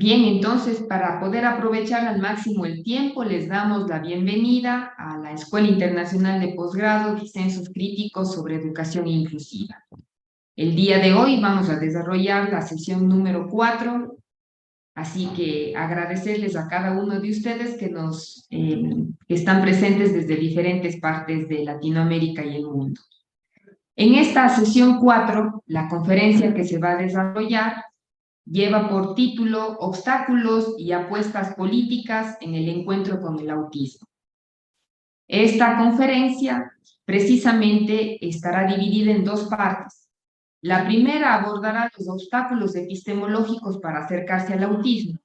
Bien, entonces, para poder aprovechar al máximo el tiempo, les damos la bienvenida a la Escuela Internacional de Posgrado Disensos Críticos sobre Educación Inclusiva. El día de hoy vamos a desarrollar la sesión número 4, así que agradecerles a cada uno de ustedes que están presentes desde diferentes partes de Latinoamérica y el mundo. En esta sesión 4, la conferencia que se va a desarrollar lleva por título Obstáculos y apuestas políticas en el encuentro con el autismo. Esta conferencia precisamente estará dividida en dos partes. La primera abordará los obstáculos epistemológicos para acercarse al autismo.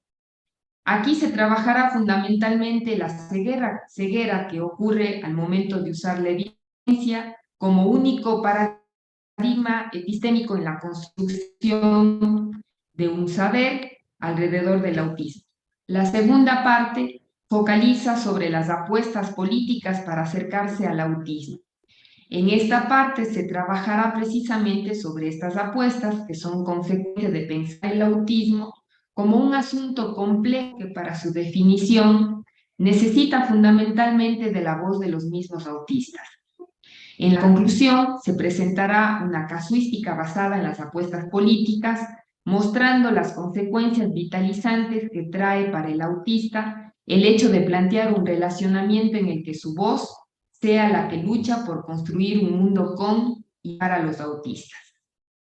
Aquí se trabajará fundamentalmente la ceguera que ocurre al momento de usar la evidencia como único paradigma epistémico en la construcción de un saber alrededor del autismo. La segunda parte focaliza sobre las apuestas políticas para acercarse al autismo. En esta parte se trabajará precisamente sobre estas apuestas que son consecuencia de pensar el autismo como un asunto complejo que para su definición necesita fundamentalmente de la voz de los mismos autistas. En la conclusión, se presentará una casuística basada en las apuestas políticas, mostrando las consecuencias vitalizantes que trae para el autista el hecho de plantear un relacionamiento en el que su voz sea la que lucha por construir un mundo con y para los autistas.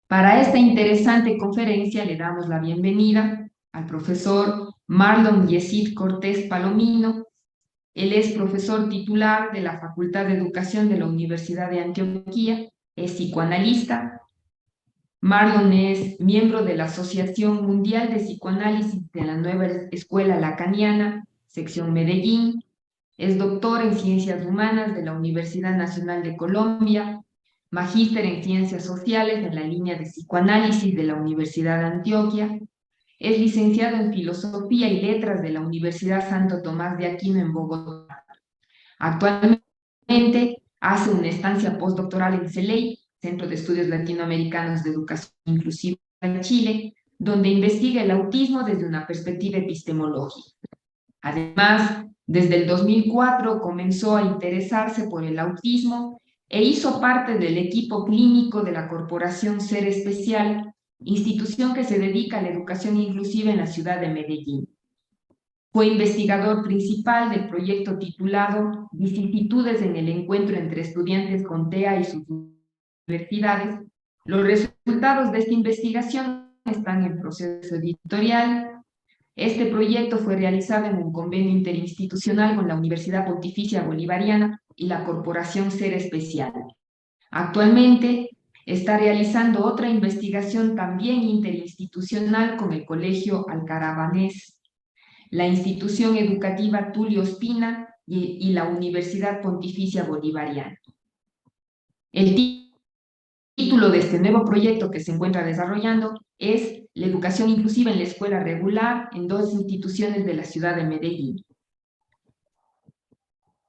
Para esta interesante conferencia le damos la bienvenida al profesor Marlon Yesid Cortés Palomino. Él es profesor titular de la Facultad de Educación de la Universidad de Antioquia, es psicoanalista. Marlon es miembro de la Asociación Mundial de Psicoanálisis de la Nueva Escuela Lacaniana, sección Medellín. Es doctor en Ciencias Humanas de la Universidad Nacional de Colombia, magíster en Ciencias Sociales en la línea de Psicoanálisis de la Universidad de Antioquia. Es licenciado en Filosofía y Letras de la Universidad Santo Tomás de Aquino en Bogotá. Actualmente hace una estancia postdoctoral en CELEI, Centro de Estudios Latinoamericanos de Educación Inclusiva en Chile, donde investiga el autismo desde una perspectiva epistemológica. Además, desde el 2004 comenzó a interesarse por el autismo e hizo parte del equipo clínico de la Corporación Ser Especial, institución que se dedica a la educación inclusiva en la ciudad de Medellín. Fue investigador principal del proyecto titulado Vicisitudes en el encuentro entre estudiantes con TEA y sus universidades. Los resultados de esta investigación están en proceso editorial. Este proyecto fue realizado en un convenio interinstitucional con la Universidad Pontificia Bolivariana y la Corporación Ser Especial. Actualmente está realizando otra investigación también interinstitucional con el Colegio Alcaravanés, la Institución Educativa Tulio Ospina y la Universidad Pontificia Bolivariana. El título de este nuevo proyecto que se encuentra desarrollando es La educación inclusiva en la escuela regular en dos instituciones de la ciudad de Medellín.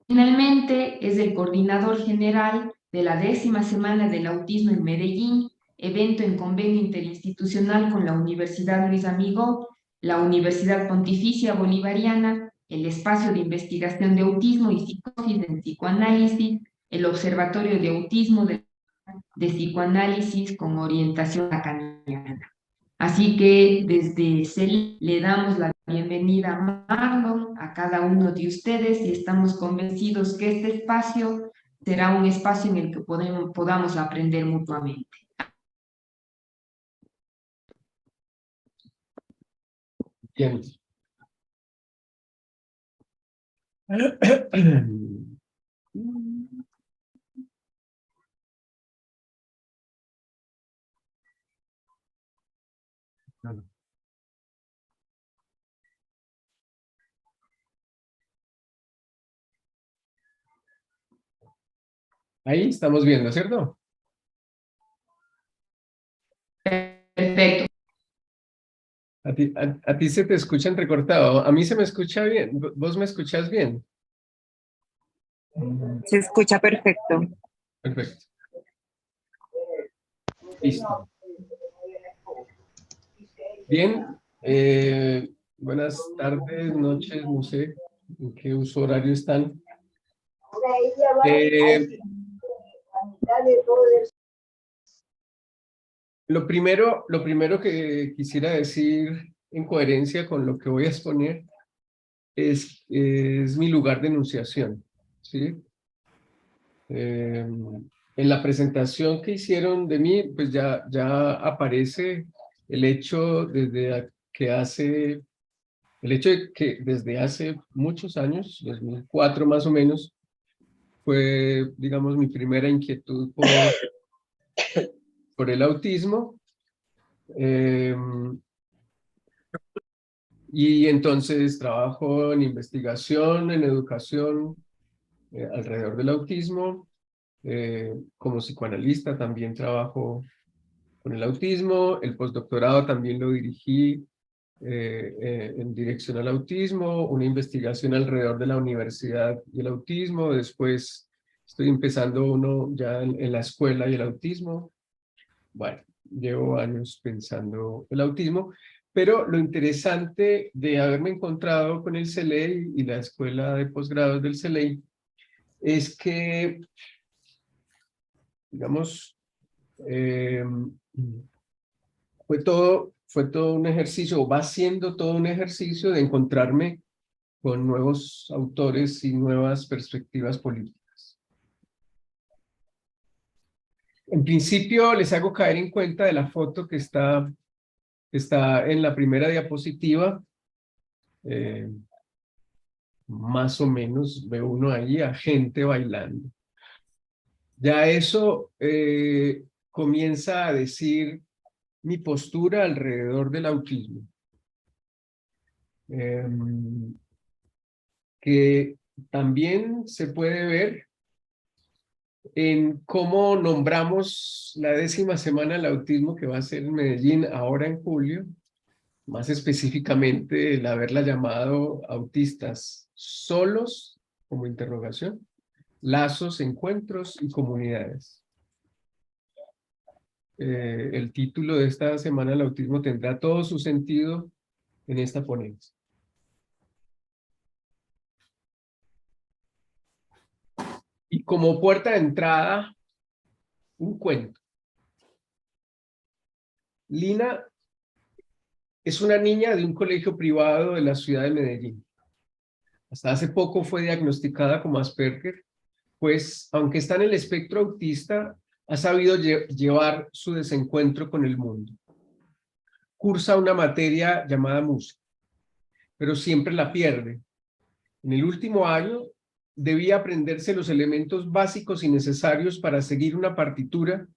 Finalmente, es el coordinador general de la 10ª Semana del Autismo en Medellín, evento en convenio interinstitucional con la Universidad Luis Amigó, la Universidad Pontificia Bolivariana, el Espacio de Investigación de Autismo y Psicosis en Psicoanálisis, el Observatorio de Autismo de Psicoanálisis con orientación lacaniana. Así que desde CEL le damos la bienvenida a Marlon, a cada uno de ustedes, y estamos convencidos que este espacio será un espacio en el que podamos aprender mutuamente. Bien. Ahí estamos viendo, ¿cierto? Perfecto. A ti se te escucha entrecortado. A mí se me escucha bien. ¿Vos me escuchás bien? Se escucha perfecto. Perfecto. Listo. Bien. buenas tardes, noches, no sé en qué uso horario están. Lo primero que quisiera decir en coherencia con lo que voy a exponer es mi lugar de enunciación, ¿sí? En la presentación que hicieron de mí, pues ya aparece el hecho el hecho de que desde hace muchos años, 2004 más o menos, fue, digamos, mi primera inquietud por el autismo. Y entonces trabajo en investigación, en educación alrededor del autismo. Como psicoanalista también trabajo con el autismo. El postdoctorado también lo dirigí en dirección al autismo, una investigación alrededor de la universidad y el autismo. Después estoy empezando uno ya en la escuela y el autismo. Bueno, llevo años pensando el autismo, pero lo interesante de haberme encontrado con el CELEI y la escuela de posgrados del CELEI es que, digamos, eh, fue todo un ejercicio, o va siendo todo un ejercicio de encontrarme con nuevos autores y nuevas perspectivas políticas. En principio, les hago caer en cuenta de la foto que está en la primera diapositiva. Más o menos ve uno ahí a gente bailando. Ya eso comienza a decir mi postura alrededor del autismo. Que también se puede ver en cómo nombramos la 10ª semana del autismo que va a ser en Medellín ahora en julio, más específicamente el haberla llamado autistas solos, como interrogación, lazos, encuentros y comunidades. El título de esta semana del autismo tendrá todo su sentido en esta ponencia. Y como puerta de entrada, un cuento. Lina es una niña de un colegio privado de la ciudad de Medellín. Hasta hace poco fue diagnosticada como Asperger, pues aunque está en el espectro autista, ha sabido llevar su desencuentro con el mundo. Cursa una materia llamada música, pero siempre la pierde. En el último año debía aprenderse los elementos básicos y necesarios para seguir una partitura,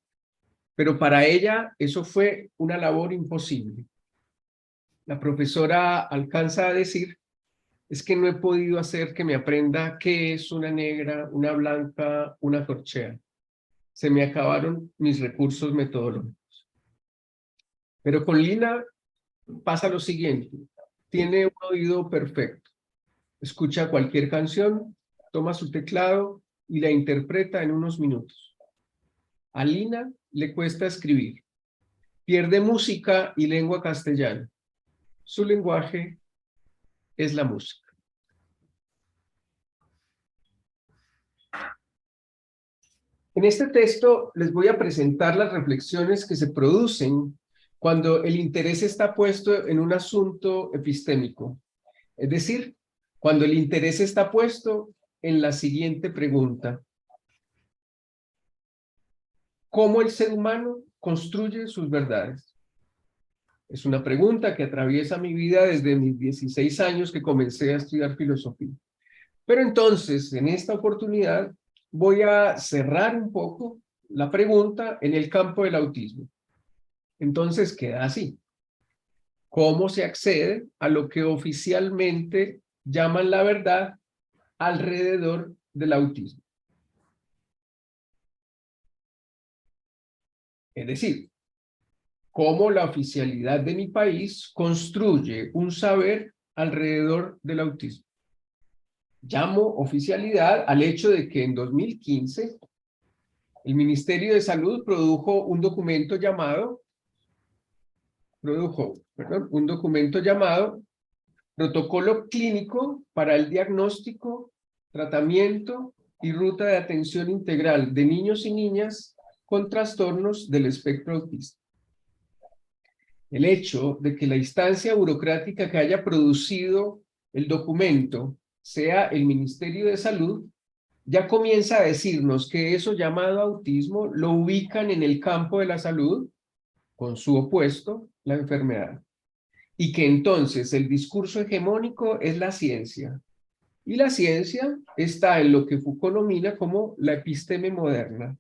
pero para ella eso fue una labor imposible. La profesora alcanza a decir, es que no he podido hacer que me aprenda qué es una negra, una blanca, una corchea. Se me acabaron mis recursos metodológicos. Pero con Lina pasa lo siguiente. Tiene un oído perfecto. Escucha cualquier canción, toma su teclado y la interpreta en unos minutos. A Lina le cuesta escribir. Pierde música y lengua castellana. Su lenguaje es la música. En este texto les voy a presentar las reflexiones que se producen cuando el interés está puesto en un asunto epistémico. Es decir, cuando el interés está puesto en la siguiente pregunta. ¿Cómo el ser humano construye sus verdades? Es una pregunta que atraviesa mi vida desde mis 16 años que comencé a estudiar filosofía. Pero entonces, en esta oportunidad, voy a cerrar un poco la pregunta en el campo del autismo. Entonces queda así. ¿Cómo se accede a lo que oficialmente llaman la verdad alrededor del autismo? Es decir, ¿cómo la oficialidad de mi país construye un saber alrededor del autismo? Llamo oficialidad al hecho de que en 2015 el Ministerio de Salud produjo un documento llamado protocolo clínico para el diagnóstico, tratamiento y ruta de atención integral de niños y niñas con trastornos del espectro autista. El hecho de que la instancia burocrática que haya producido el documento sea el Ministerio de Salud, ya comienza a decirnos que eso llamado autismo lo ubican en el campo de la salud, con su opuesto, la enfermedad. Y que entonces el discurso hegemónico es la ciencia. Y la ciencia está en lo que Foucault nomina como la episteme moderna,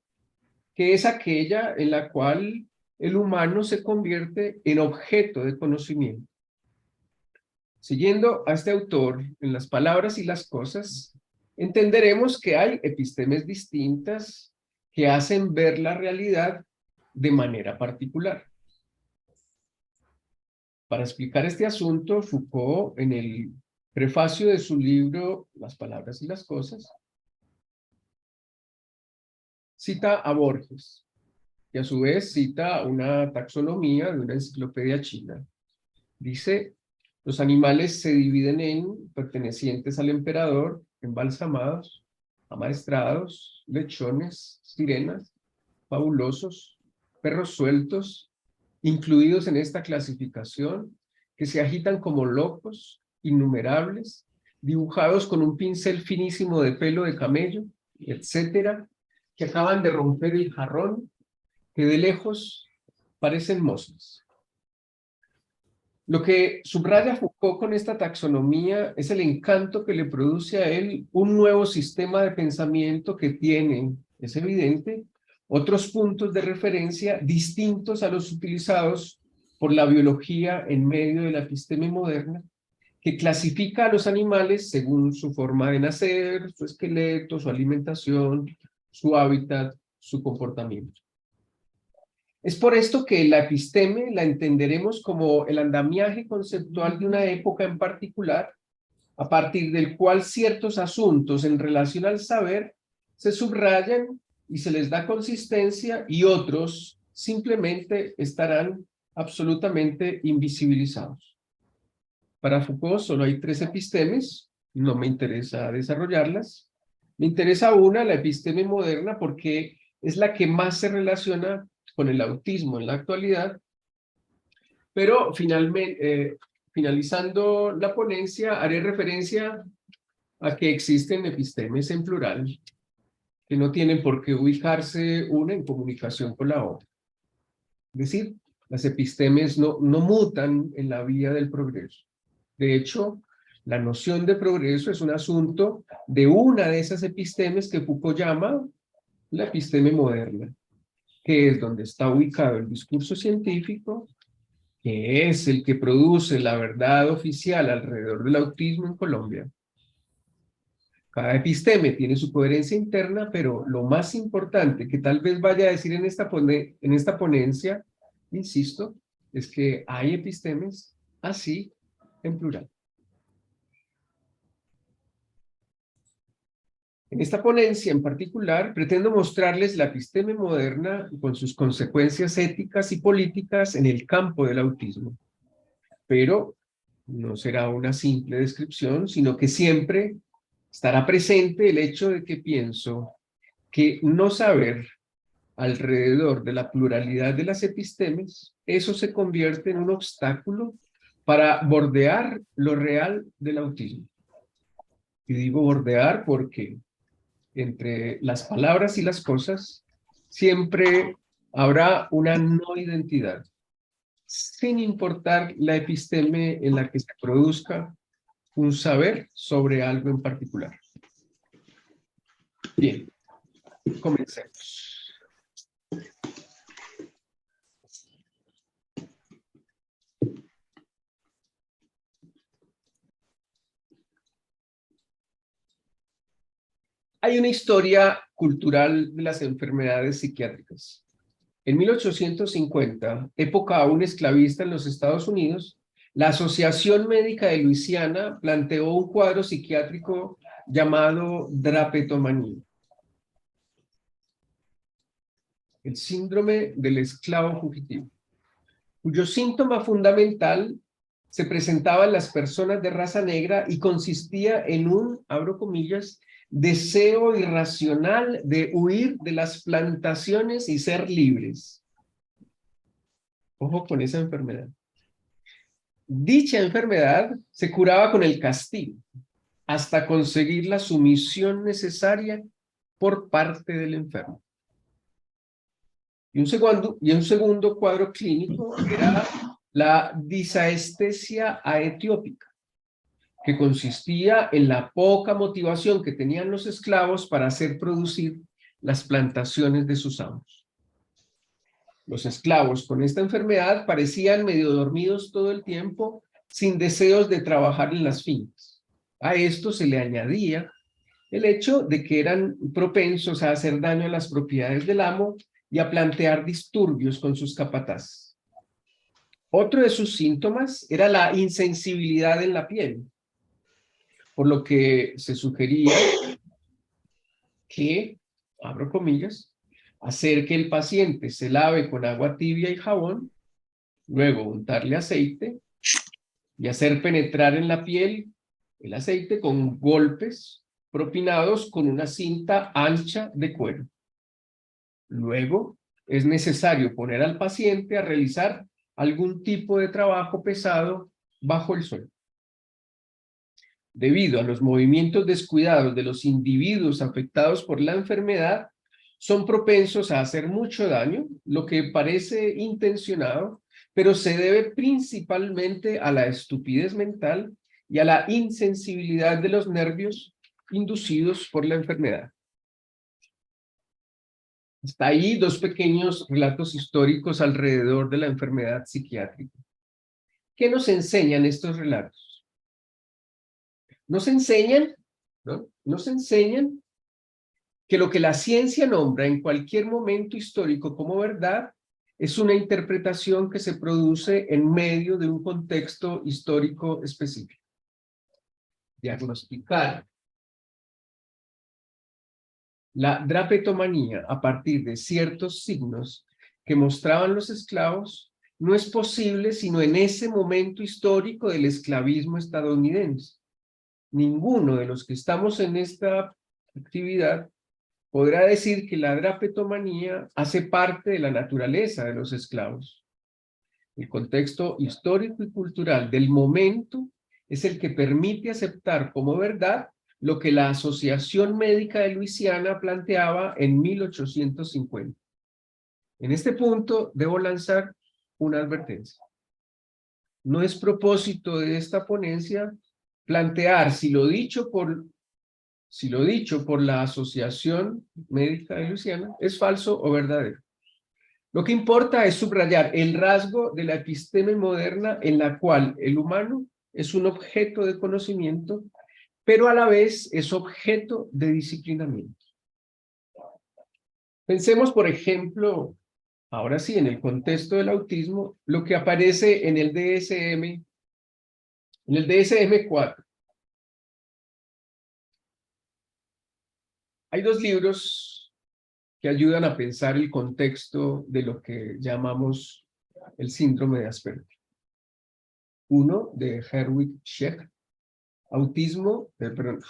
que es aquella en la cual el humano se convierte en objeto de conocimiento. Siguiendo a este autor en las palabras y las cosas, entenderemos que hay epistemes distintas que hacen ver la realidad de manera particular. Para explicar este asunto, Foucault, en el prefacio de su libro Las palabras y las cosas, cita a Borges, y a su vez cita una taxonomía de una enciclopedia china. Dice: los animales se dividen en pertenecientes al emperador, embalsamados, amaestrados, lechones, sirenas, fabulosos, perros sueltos, incluidos en esta clasificación, que se agitan como locos, innumerables, dibujados con un pincel finísimo de pelo de camello, etcétera, que acaban de romper el jarrón, que de lejos parecen moscas. Lo que subraya Foucault con esta taxonomía es el encanto que le produce a él un nuevo sistema de pensamiento que tiene, es evidente, otros puntos de referencia distintos a los utilizados por la biología en medio de la episteme moderna, que clasifica a los animales según su forma de nacer, su esqueleto, su alimentación, su hábitat, su comportamiento. Es por esto que la episteme la entenderemos como el andamiaje conceptual de una época en particular, a partir del cual ciertos asuntos en relación al saber se subrayan y se les da consistencia, y otros simplemente estarán absolutamente invisibilizados. Para Foucault solo hay 3 epistemes, no me interesa desarrollarlas. Me interesa una, la episteme moderna, porque es la que más se relaciona con el autismo en la actualidad, pero finalmente, finalizando la ponencia, haré referencia a que existen epistemes en plural, que no tienen por qué ubicarse una en comunicación con la otra. Es decir, las epistemes no mutan en la vía del progreso. De hecho, la noción de progreso es un asunto de una de esas epistemes que Foucault llama la episteme moderna, que es donde está ubicado el discurso científico, que es el que produce la verdad oficial alrededor del autismo en Colombia. Cada episteme tiene su coherencia interna, pero lo más importante que tal vez vaya a decir en esta ponencia, insisto, es que hay epistemes así en plural. En esta ponencia en particular pretendo mostrarles la episteme moderna con sus consecuencias éticas y políticas en el campo del autismo. Pero no será una simple descripción, sino que siempre estará presente el hecho de que pienso que no saber alrededor de la pluralidad de las epistemes, eso se convierte en un obstáculo para bordear lo real del autismo. Y digo bordear porque entre las palabras y las cosas siempre habrá una no identidad, sin importar la episteme en la que se produzca un saber sobre algo en particular. Bien, comencemos. Hay una historia cultural de las enfermedades psiquiátricas. En 1850, época aún esclavista en los Estados Unidos, la Asociación Médica de Luisiana planteó un cuadro psiquiátrico llamado drapetomanía, el síndrome del esclavo fugitivo, cuyo síntoma fundamental se presentaban las personas de raza negra y consistía en un, abro comillas, deseo irracional de huir de las plantaciones y ser libres. Ojo con esa enfermedad. Dicha enfermedad se curaba con el castigo, hasta conseguir la sumisión necesaria por parte del enfermo. Y un segundo cuadro clínico era la disaestesia aetiópica, que consistía en la poca motivación que tenían los esclavos para hacer producir las plantaciones de sus amos. Los esclavos con esta enfermedad parecían medio dormidos todo el tiempo, sin deseos de trabajar en las fincas. A esto se le añadía el hecho de que eran propensos a hacer daño a las propiedades del amo y a plantear disturbios con sus capataces. Otro de sus síntomas era la insensibilidad en la piel, por lo que se sugería que, abro comillas, hacer que el paciente se lave con agua tibia y jabón, luego untarle aceite y hacer penetrar en la piel el aceite con golpes propinados con una cinta ancha de cuero. Luego, es necesario poner al paciente a realizar algún tipo de trabajo pesado bajo el sol. Debido a los movimientos descuidados de los individuos afectados por la enfermedad, son propensos a hacer mucho daño, lo que parece intencionado, pero se debe principalmente a la estupidez mental y a la insensibilidad de los nervios inducidos por la enfermedad. Hasta ahí dos pequeños relatos históricos alrededor de la enfermedad psiquiátrica. ¿Qué nos enseñan estos relatos? Nos enseñan que lo que la ciencia nombra en cualquier momento histórico como verdad es una interpretación que se produce en medio de un contexto histórico específico. Diagnosticar la drapetomanía a partir de ciertos signos que mostraban los esclavos no es posible sino en ese momento histórico del esclavismo estadounidense. Ninguno de los que estamos en esta actividad podrá decir que la drapetomanía hace parte de la naturaleza de los esclavos. El contexto histórico y cultural del momento es el que permite aceptar como verdad lo que la Asociación Médica de Luisiana planteaba en 1850. En este punto debo lanzar una advertencia. No es propósito de esta ponencia plantear si lo dicho por la Asociación Médica de Luisiana es falso o verdadero. Lo que importa es subrayar el rasgo de la episteme moderna en la cual el humano es un objeto de conocimiento, pero a la vez es objeto de disciplinamiento. Pensemos, por ejemplo, ahora sí, en el contexto del autismo, lo que aparece en el DSM-4. Hay dos libros que ayudan a pensar el contexto de lo que llamamos el síndrome de Asperger. Uno de Herwig Scheck,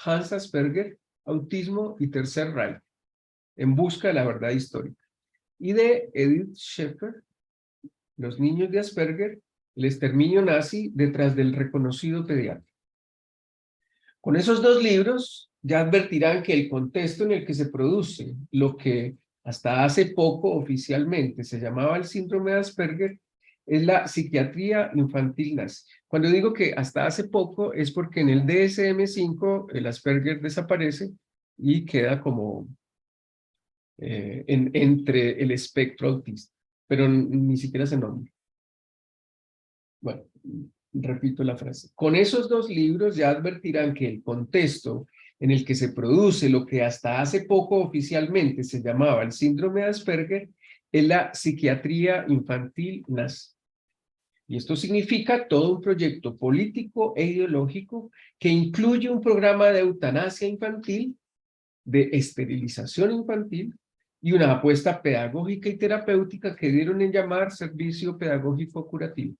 Hans Asperger, Autismo y Tercer Reich, en busca de la verdad histórica. Y de Edith Schaeffer, Los niños de Asperger, el exterminio nazi detrás del reconocido pediatra. Con esos dos libros ya advertirán que el contexto en el que se produce lo que hasta hace poco oficialmente se llamaba el síndrome de Asperger es la psiquiatría infantil nazi. Cuando digo que hasta hace poco es porque en el DSM-5 el Asperger desaparece y queda como entre el espectro autista, pero ni siquiera se nombra. Bueno, repito la frase. Con esos dos libros ya advertirán que el contexto en el que se produce lo que hasta hace poco oficialmente se llamaba el síndrome de Asperger es la psiquiatría infantil nazi. Y esto significa todo un proyecto político e ideológico que incluye un programa de eutanasia infantil, de esterilización infantil y una apuesta pedagógica y terapéutica que dieron en llamar servicio pedagógico curativo.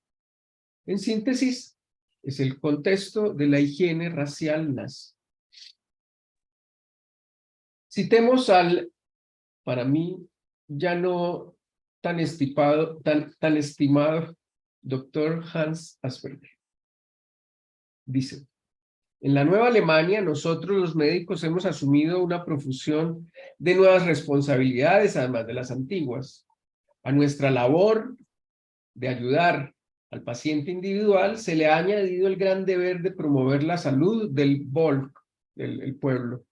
En síntesis, Es el contexto de la higiene racial nazi. Citemos al, para mí, ya no tan estimado doctor Hans Asperger. Dice: en la Nueva Alemania, nosotros los médicos hemos asumido una profusión de nuevas responsabilidades, además de las antiguas. A nuestra labor de ayudar al paciente individual se le ha añadido el gran deber de promover la salud del Volk, el pueblo,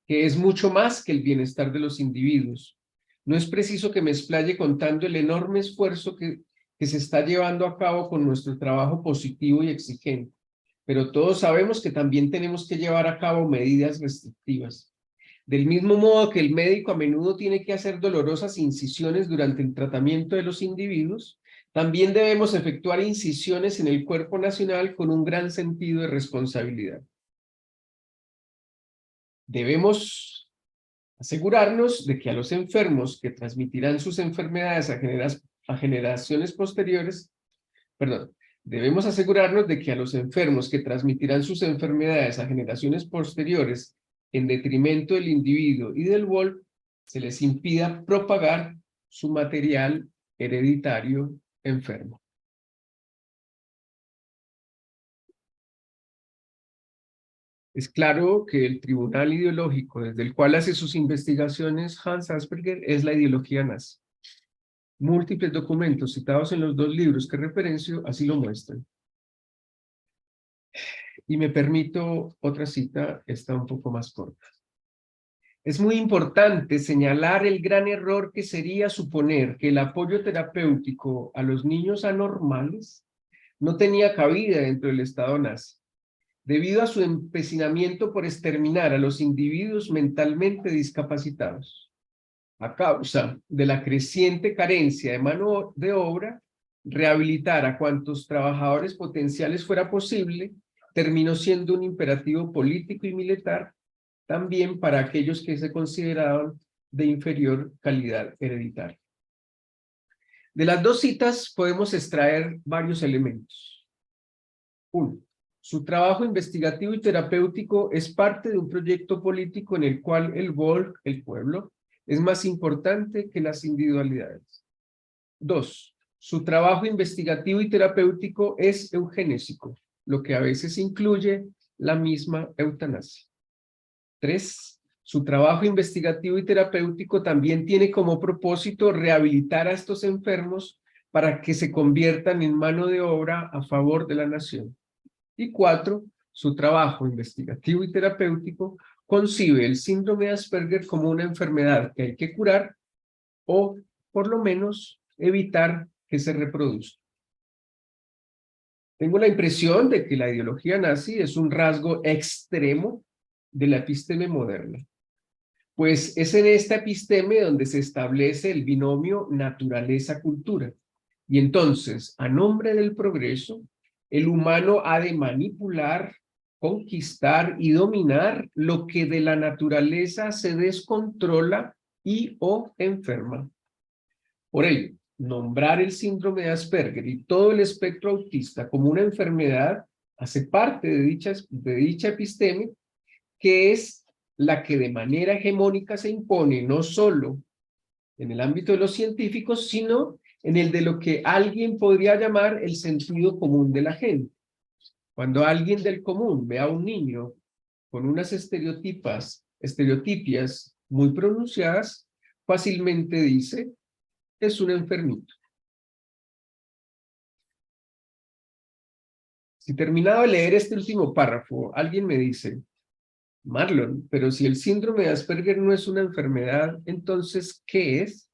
que es mucho más que el bienestar de los individuos. No es preciso que me explaye contando el enorme esfuerzo que se está llevando a cabo con nuestro trabajo positivo y exigente, pero todos sabemos que también tenemos que llevar a cabo medidas restrictivas. Del mismo modo que el médico a menudo tiene que hacer dolorosas incisiones durante el tratamiento de los individuos, también debemos efectuar incisiones en el cuerpo nacional con un gran sentido de responsabilidad. Debemos asegurarnos de que a los enfermos que transmitirán sus enfermedades a generaciones posteriores, debemos asegurarnos de que a los enfermos que transmitirán sus enfermedades a generaciones posteriores en detrimento del individuo y del Volk, se les impida propagar su material hereditario enfermo. Es claro que el tribunal ideológico desde el cual hace sus investigaciones Hans Asperger es la ideología nazi. Múltiples documentos citados en los dos libros que referencio así lo muestran. Y me permito otra cita, esta un poco más corta. Es muy importante señalar el gran error que sería suponer que el apoyo terapéutico a los niños anormales no tenía cabida dentro del Estado nazi, debido a su empecinamiento por exterminar a los individuos mentalmente discapacitados. A causa de la creciente carencia de mano de obra, rehabilitar a cuantos trabajadores potenciales fuera posible terminó siendo un imperativo político y militar también para aquellos que se consideraban de inferior calidad hereditaria. De las dos citas podemos extraer varios elementos. 1. Su trabajo investigativo y terapéutico es parte de un proyecto político en el cual el Volk, el pueblo, es más importante que las individualidades. 2. Su trabajo investigativo y terapéutico es eugenésico, lo que a veces incluye la misma eutanasia. 3. Su trabajo investigativo y terapéutico también tiene como propósito rehabilitar a estos enfermos para que se conviertan en mano de obra a favor de la nación. Y 4. Su trabajo investigativo y terapéutico concibe el síndrome de Asperger como una enfermedad que hay que curar o, por lo menos, evitar que se reproduzca. Tengo la impresión de que la ideología nazi es un rasgo extremo de la episteme moderna, pues es en esta episteme donde se establece el binomio naturaleza-cultura. Y entonces, a nombre del progreso, el humano ha de manipular, conquistar y dominar lo que de la naturaleza se descontrola y o enferma. Por ello, nombrar el síndrome de Asperger y todo el espectro autista como una enfermedad hace parte de dicha episteme, que es la que de manera hegemónica se impone no solo en el ámbito de los científicos, sino en el de lo que alguien podría llamar el sentido común de la gente. Cuando alguien del común ve a un niño con unas estereotipias muy pronunciadas, fácilmente dice, es un enfermito. Si terminado de leer este último párrafo, alguien me dice, Marlon, pero si el síndrome de Asperger no es una enfermedad, entonces, ¿qué es?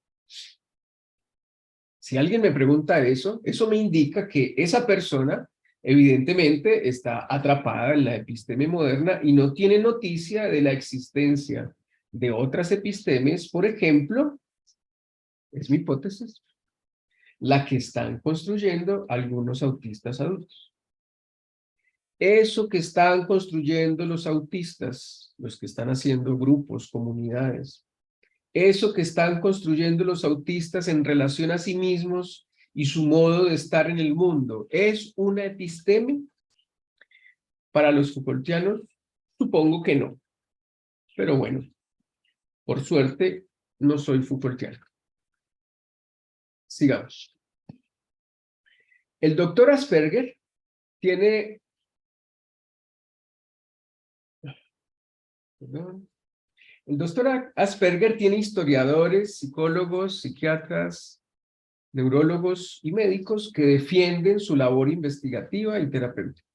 Si alguien me pregunta eso, eso me indica que esa persona evidentemente está atrapada en la episteme moderna y no tiene noticia de la existencia de otras epistemes, por ejemplo, es mi hipótesis, la que están construyendo algunos autistas adultos. Eso que están construyendo los autistas, los que están haciendo grupos, comunidades, eso que están construyendo los autistas en relación a sí mismos y su modo de estar en el mundo, ¿es una episteme Para los Foucaultianos, supongo que no. Pero bueno, por suerte, no soy Foucaultiano. Sigamos. El doctor Asperger tiene... Perdón. El doctor Asperger tiene historiadores, psicólogos, psiquiatras, neurólogos y médicos que defienden su labor investigativa y terapéutica.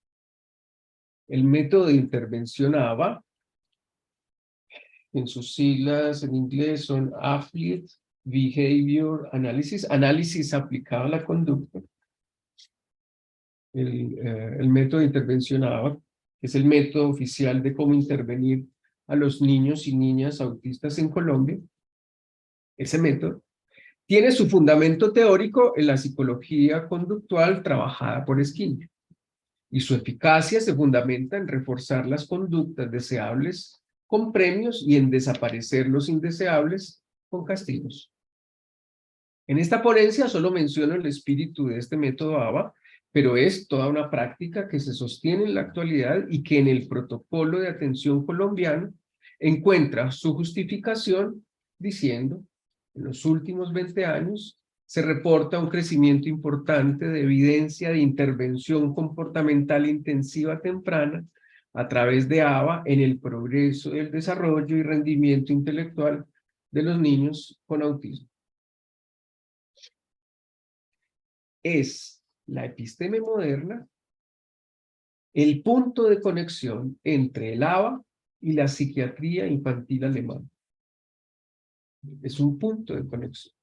El método de intervención ABA, en sus siglas en inglés son Affiliate Behavior Analysis, análisis aplicado a la conducta. El método de intervención ABA, que es el método oficial de cómo intervenir a los niños y niñas autistas en Colombia. Ese método tiene su fundamento teórico en la psicología conductual trabajada por Skinner, y su eficacia se fundamenta en reforzar las conductas deseables con premios y en desaparecer los indeseables con castigos. En esta ponencia solo menciono el espíritu de este método ABA, pero es toda una práctica que se sostiene en la actualidad y que en el protocolo de atención colombiano encuentra su justificación diciendo: en los últimos 20 años se reporta un crecimiento importante de evidencia de intervención comportamental intensiva temprana a través de ABA en el progreso del desarrollo y rendimiento intelectual de los niños con autismo. Es la episteme moderna el punto de conexión entre el ABA y la psiquiatría infantil alemana. Es un punto de conexión.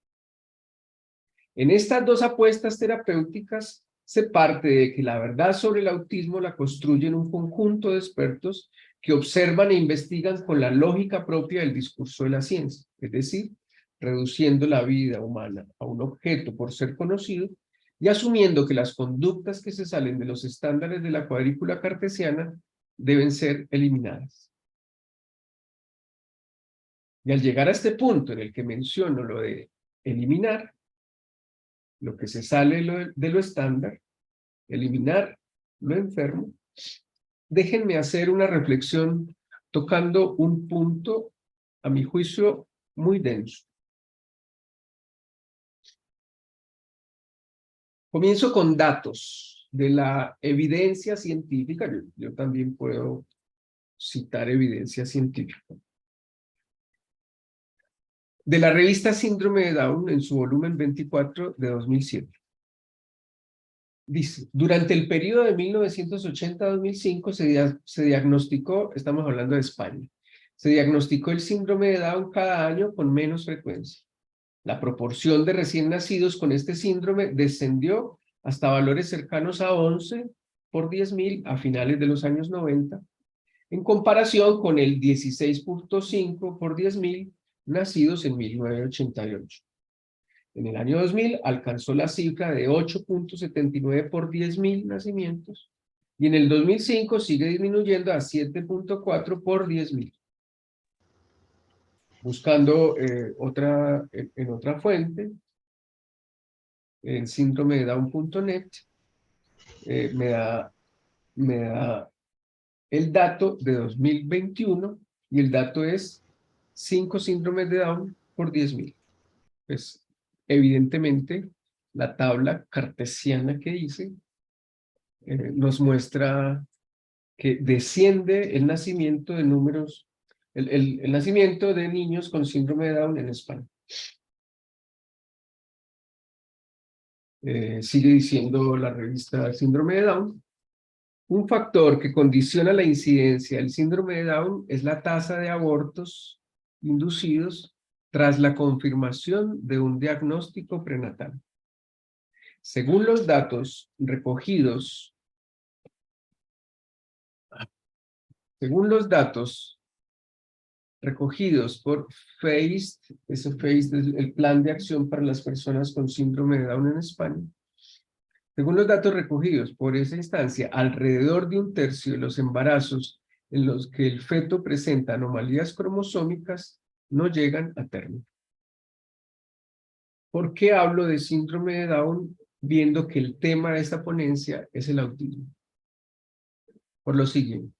En estas dos apuestas terapéuticas se parte de que la verdad sobre el autismo la construyen un conjunto de expertos que observan e investigan con la lógica propia del discurso de la ciencia, es decir, reduciendo la vida humana a un objeto por ser conocido y asumiendo que las conductas que se salen de los estándares de la cuadrícula cartesiana deben ser eliminadas. Y al llegar a este punto en el que menciono lo de eliminar, lo que se sale de lo estándar, eliminar lo enfermo, déjenme hacer una reflexión tocando un punto, a mi juicio, muy denso. Comienzo con datos de la evidencia científica. Yo también puedo citar evidencia científica. De la revista Síndrome de Down en su volumen 24 de 2007. Dice: durante el periodo de 1980 a 2005 se diagnosticó, estamos hablando de España, se diagnosticó el síndrome de Down cada año con menos frecuencia. La proporción de recién nacidos con este síndrome descendió hasta valores cercanos a 11 por 10.000 a finales de los años 90, en comparación con el 16.5 por 10.000 nacidos en 1988. En el año 2000 alcanzó la cifra de 8.79 por 10.000 nacimientos y en el 2005 sigue disminuyendo a 7.4 por 10.000. Buscando en otra fuente, en síndrome de Down.net, me da el dato de 2021 y el dato es 5 síndromes de Down por 10.000. Pues evidentemente la tabla cartesiana que hice nos muestra que desciende el nacimiento de números, el nacimiento de niños con síndrome de Down en España. Sigue diciendo la revista Síndrome de Down: un factor que condiciona la incidencia del síndrome de Down es la tasa de abortos inducidos tras la confirmación de un diagnóstico prenatal. Según los datos recogidos por FACE, ese FACE es el Plan de Acción para las Personas con Síndrome de Down en España. Según los datos recogidos por esa instancia, alrededor de 1/3 de los embarazos en los que el feto presenta anomalías cromosómicas no llegan a término. ¿Por qué hablo de síndrome de Down viendo que el tema de esta ponencia es el autismo? por lo siguiente.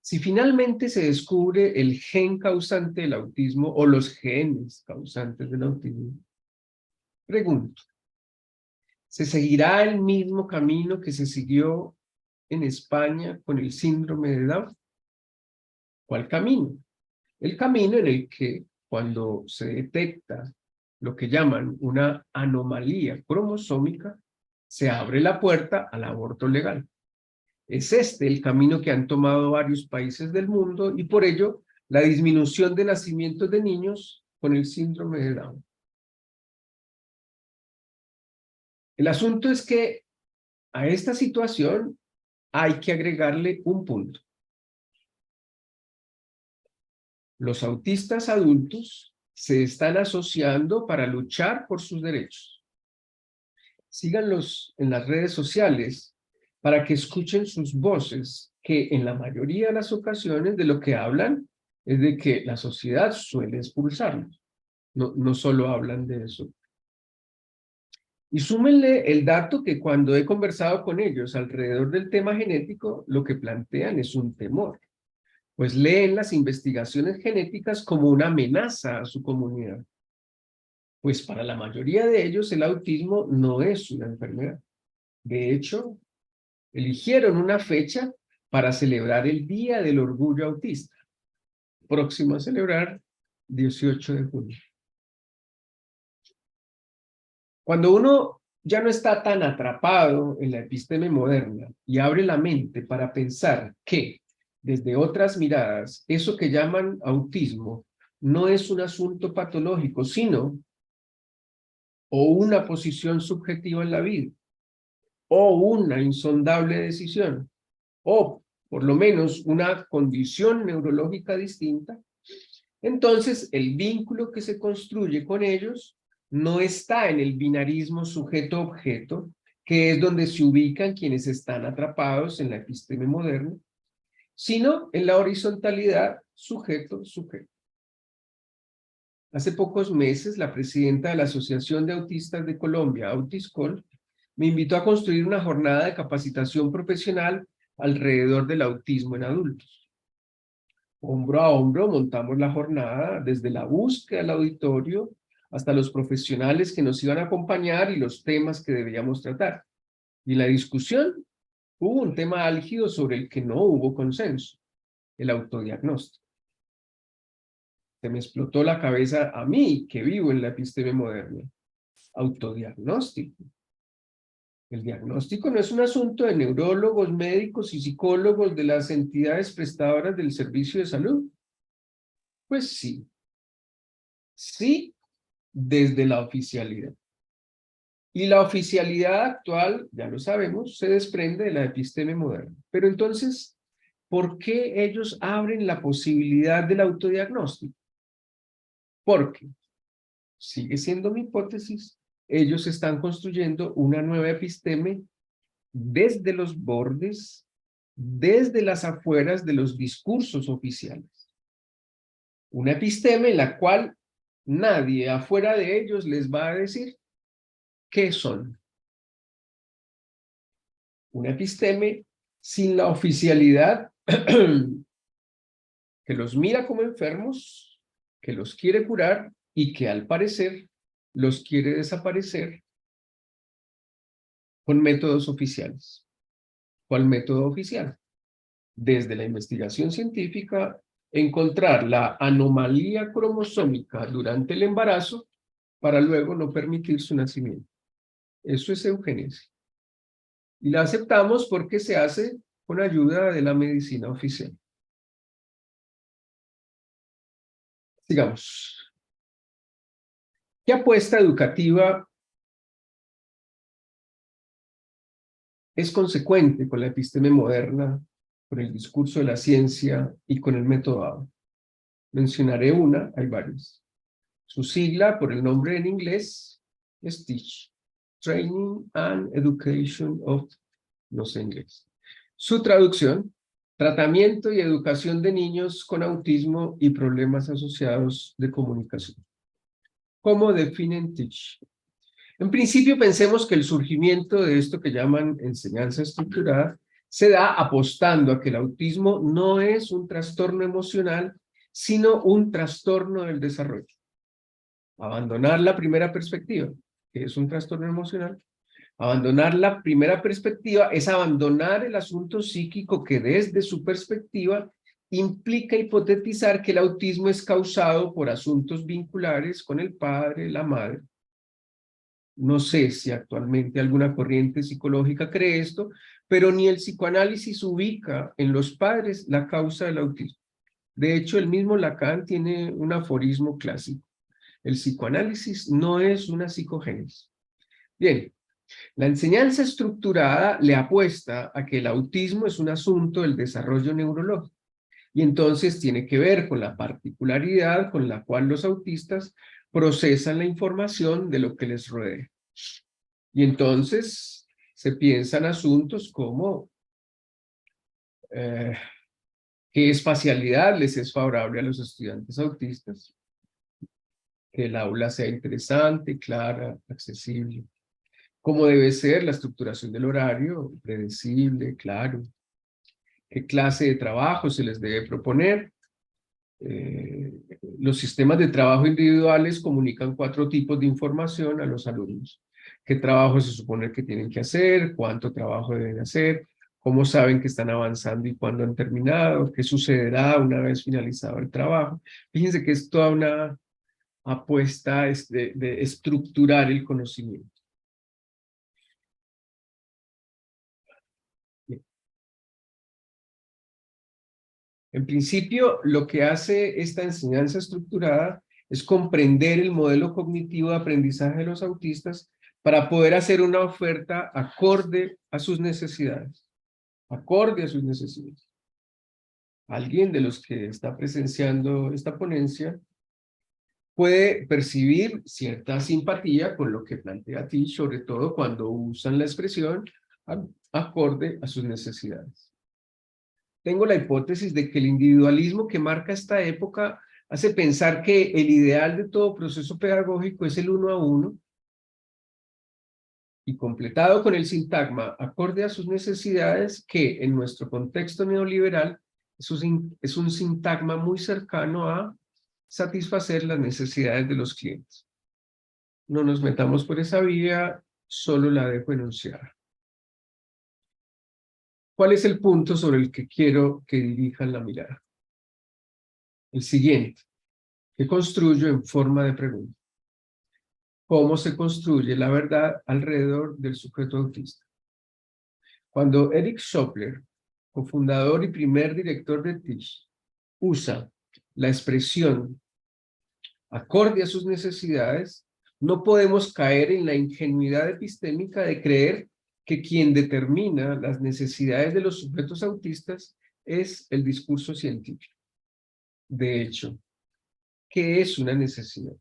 Si finalmente se descubre el gen causante del autismo o los genes causantes del autismo, pregunto, ¿se seguirá el mismo camino que se siguió en España con el síndrome de Down? ¿Cuál camino? El camino en el que cuando se detecta lo que llaman una anomalía cromosómica, se abre la puerta al aborto legal. Es este el camino que han tomado varios países del mundo y por ello la disminución de nacimientos de niños con el síndrome de Down. El asunto es que a esta situación hay que agregarle un punto. Los autistas adultos se están asociando para luchar por sus derechos. Síganlos en las redes sociales para que escuchen sus voces, que en la mayoría de las ocasiones de lo que hablan es de que la sociedad suele expulsarlos. No solo hablan de eso. Y súmenle el dato que cuando he conversado con ellos alrededor del tema genético, lo que plantean es un temor, pues leen las investigaciones genéticas como una amenaza a su comunidad. Pues para la mayoría de ellos el autismo no es una enfermedad. De hecho, eligieron una fecha para celebrar el Día del Orgullo Autista, próximo a celebrar 18 de junio. Cuando uno ya no está tan atrapado en la episteme moderna y abre la mente para pensar que, desde otras miradas, eso que llaman autismo no es un asunto patológico, sino o una posición subjetiva en la vida, o una insondable decisión, o por lo menos una condición neurológica distinta, entonces el vínculo que se construye con ellos no está en el binarismo sujeto-objeto, que es donde se ubican quienes están atrapados en la episteme moderna, sino en la horizontalidad sujeto-sujeto. Hace pocos meses, la presidenta de la Asociación de Autistas de Colombia, Autiscol, me invitó a construir una jornada de capacitación profesional alrededor del autismo en adultos. Hombro a hombro montamos la jornada desde la búsqueda del auditorio hasta los profesionales que nos iban a acompañar y los temas que debíamos tratar. Y en la discusión hubo un tema álgido sobre el que no hubo consenso, el autodiagnóstico. Se me explotó la cabeza a mí, que vivo en la episteme moderna. Autodiagnóstico. El diagnóstico no es un asunto de neurólogos, médicos y psicólogos de las entidades prestadoras del servicio de salud. Pues sí. Sí, desde la oficialidad. Y la oficialidad actual, ya lo sabemos, se desprende de la episteme moderna. Pero entonces, ¿por qué ellos abren la posibilidad del autodiagnóstico? Porque, sigue siendo mi hipótesis, ellos están construyendo una nueva episteme desde los bordes, desde las afueras de los discursos oficiales. Una episteme en la cual nadie afuera de ellos les va a decir qué son. Una episteme sin la oficialidad que los mira como enfermos, que los quiere curar y que al parecer los quiere desaparecer con métodos oficiales. ¿Cuál método oficial? Desde la investigación científica, encontrar la anomalía cromosómica durante el embarazo para luego no permitir su nacimiento. Eso es eugenesia. Y la aceptamos porque se hace con ayuda de la medicina oficial. Sigamos. ¿Qué apuesta educativa es consecuente con la episteme moderna, con el discurso de la ciencia y con el método ABA? Mencionaré una, hay varias. Su sigla, por el nombre en inglés, es TEACH, Training and Education of, no sé inglés. Su traducción, tratamiento y educación de niños con autismo y problemas asociados de comunicación. ¿Cómo definen TEACH? En principio pensemos que el surgimiento de esto que llaman enseñanza estructurada se da apostando a que el autismo no es un trastorno emocional, sino un trastorno del desarrollo. Abandonar la primera perspectiva, que es un trastorno emocional. Abandonar la primera perspectiva es abandonar el asunto psíquico que desde su perspectiva implica hipotetizar que el autismo es causado por asuntos vinculares con el padre, la madre. No sé si actualmente alguna corriente psicológica cree esto, pero ni el psicoanálisis ubica en los padres la causa del autismo. De hecho, el mismo Lacan tiene un aforismo clásico. El psicoanálisis no es una psicogénesis. Bien, la enseñanza estructurada le apuesta a que el autismo es un asunto del desarrollo neurológico y entonces tiene que ver con la particularidad con la cual los autistas procesan la información de lo que les rodea. Y entonces se piensan asuntos como qué espacialidad les es favorable a los estudiantes autistas, que el aula sea interesante, clara, accesible, cómo debe ser la estructuración del horario, predecible, claro, qué clase de trabajo se les debe proponer. Los sistemas de trabajo individuales comunican 4 tipos de información a los alumnos. ¿Qué trabajo se supone que tienen que hacer? ¿Cuánto trabajo deben hacer? ¿Cómo saben que están avanzando y cuándo han terminado? ¿Qué sucederá una vez finalizado el trabajo? Fíjense que es toda una apuesta de estructurar el conocimiento. Bien. En principio, lo que hace esta enseñanza estructurada es comprender el modelo cognitivo de aprendizaje de los autistas para poder hacer una oferta acorde a sus necesidades. Acorde a sus necesidades. Alguien de los que está presenciando esta ponencia puede percibir cierta simpatía con lo que plantea Tisch, sobre todo cuando usan la expresión acorde a sus necesidades. Tengo la hipótesis de que el individualismo que marca esta época hace pensar que el ideal de todo proceso pedagógico es el 1 a 1 y completado con el sintagma acorde a sus necesidades, que en nuestro contexto neoliberal es un sintagma muy cercano a satisfacer las necesidades de los clientes. No nos metamos por esa vía, solo la dejo enunciar. ¿Cuál es el punto sobre el que quiero que dirijan la mirada? El siguiente, que construyo en forma de pregunta. ¿Cómo se construye la verdad alrededor del sujeto autista? Cuando Eric Schopler, cofundador y primer director de Tisch, usa la expresión acorde a sus necesidades, no podemos caer en la ingenuidad epistémica de creer que quien determina las necesidades de los sujetos autistas es el discurso científico. De hecho, ¿qué es una necesidad?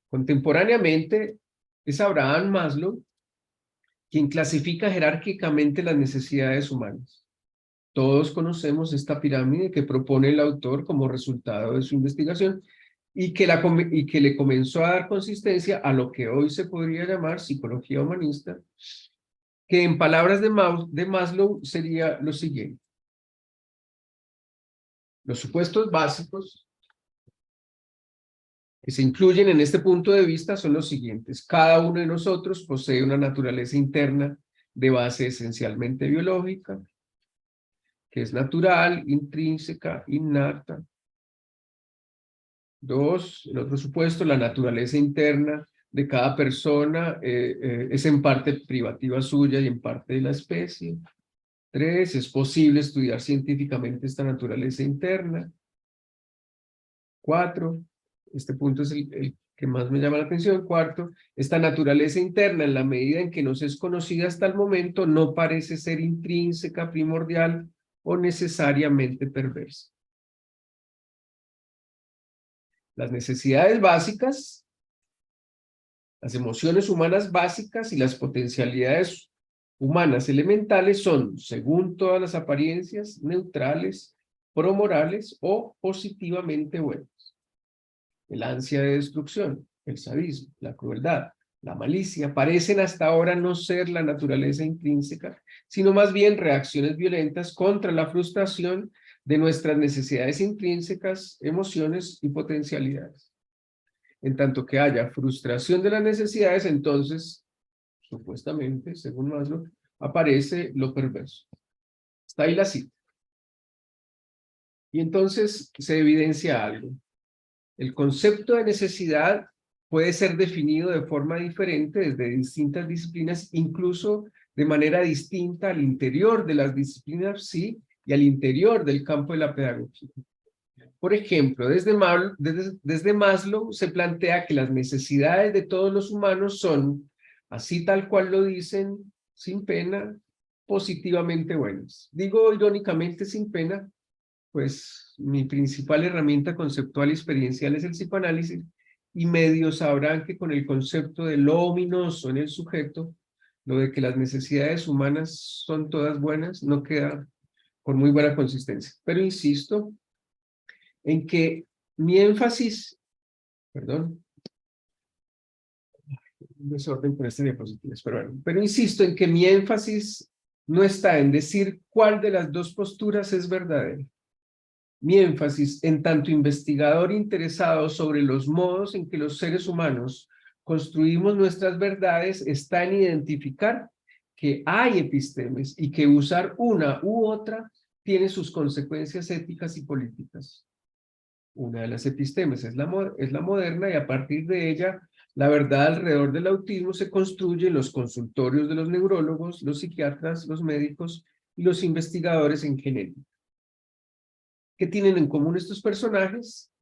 Contemporáneamente, es Abraham Maslow quien clasifica jerárquicamente las necesidades humanas. Todos conocemos esta pirámide que propone el autor como resultado de su investigación y que le comenzó a dar consistencia a lo que hoy se podría llamar psicología humanista, que en palabras de Maslow sería lo siguiente. Los supuestos básicos que se incluyen en este punto de vista son los siguientes. Cada uno de nosotros posee una naturaleza interna de base esencialmente biológica, que es natural, intrínseca, innata. 2, el otro supuesto, la naturaleza interna de cada persona es en parte privativa suya y en parte de la especie. 3, es posible estudiar científicamente esta naturaleza interna. 4, este punto es el que más me llama la atención. 4, esta naturaleza interna, en la medida en que nos es conocida hasta el momento, no parece ser intrínseca, primordial o necesariamente perversa. Las necesidades básicas, las emociones humanas básicas y las potencialidades humanas elementales son, según todas las apariencias, neutrales, promorales o positivamente buenas. El ansia de destrucción, el sadismo, la crueldad, la malicia, parecen hasta ahora no ser la naturaleza intrínseca, sino más bien reacciones violentas contra la frustración de nuestras necesidades intrínsecas, emociones y potencialidades. En tanto que haya frustración de las necesidades, entonces, supuestamente, según Maslow, aparece lo perverso. Está ahí la cita. Y entonces se evidencia algo. El concepto de necesidad puede ser definido de forma diferente desde distintas disciplinas, incluso de manera distinta al interior de las disciplinas, sí, y al interior del campo de la pedagogía. Por ejemplo, desde Maslow se plantea que las necesidades de todos los humanos son, así tal cual lo dicen, sin pena, positivamente buenas. Digo irónicamente sin pena, pues mi principal herramienta conceptual y experiencial es el psicoanálisis, y medio sabrán que con el concepto de lo ominoso en el sujeto, lo de que las necesidades humanas son todas buenas, no queda con muy buena consistencia. Pero insisto en que mi énfasis, perdón, un desorden con este diapositivas, pero insisto en que mi énfasis no está en decir cuál de las dos posturas es verdadera. Mi énfasis, en tanto investigador interesado sobre los modos en que los seres humanos construimos nuestras verdades, está en identificar que hay epistemes y que usar una u otra tiene sus consecuencias éticas y políticas. Una de las epistemes es la moderna, y a partir de ella, la verdad alrededor del autismo se construye en los consultorios de los neurólogos, los psiquiatras, los médicos y los investigadores en genética. ¿Qué tienen en común estos personajes?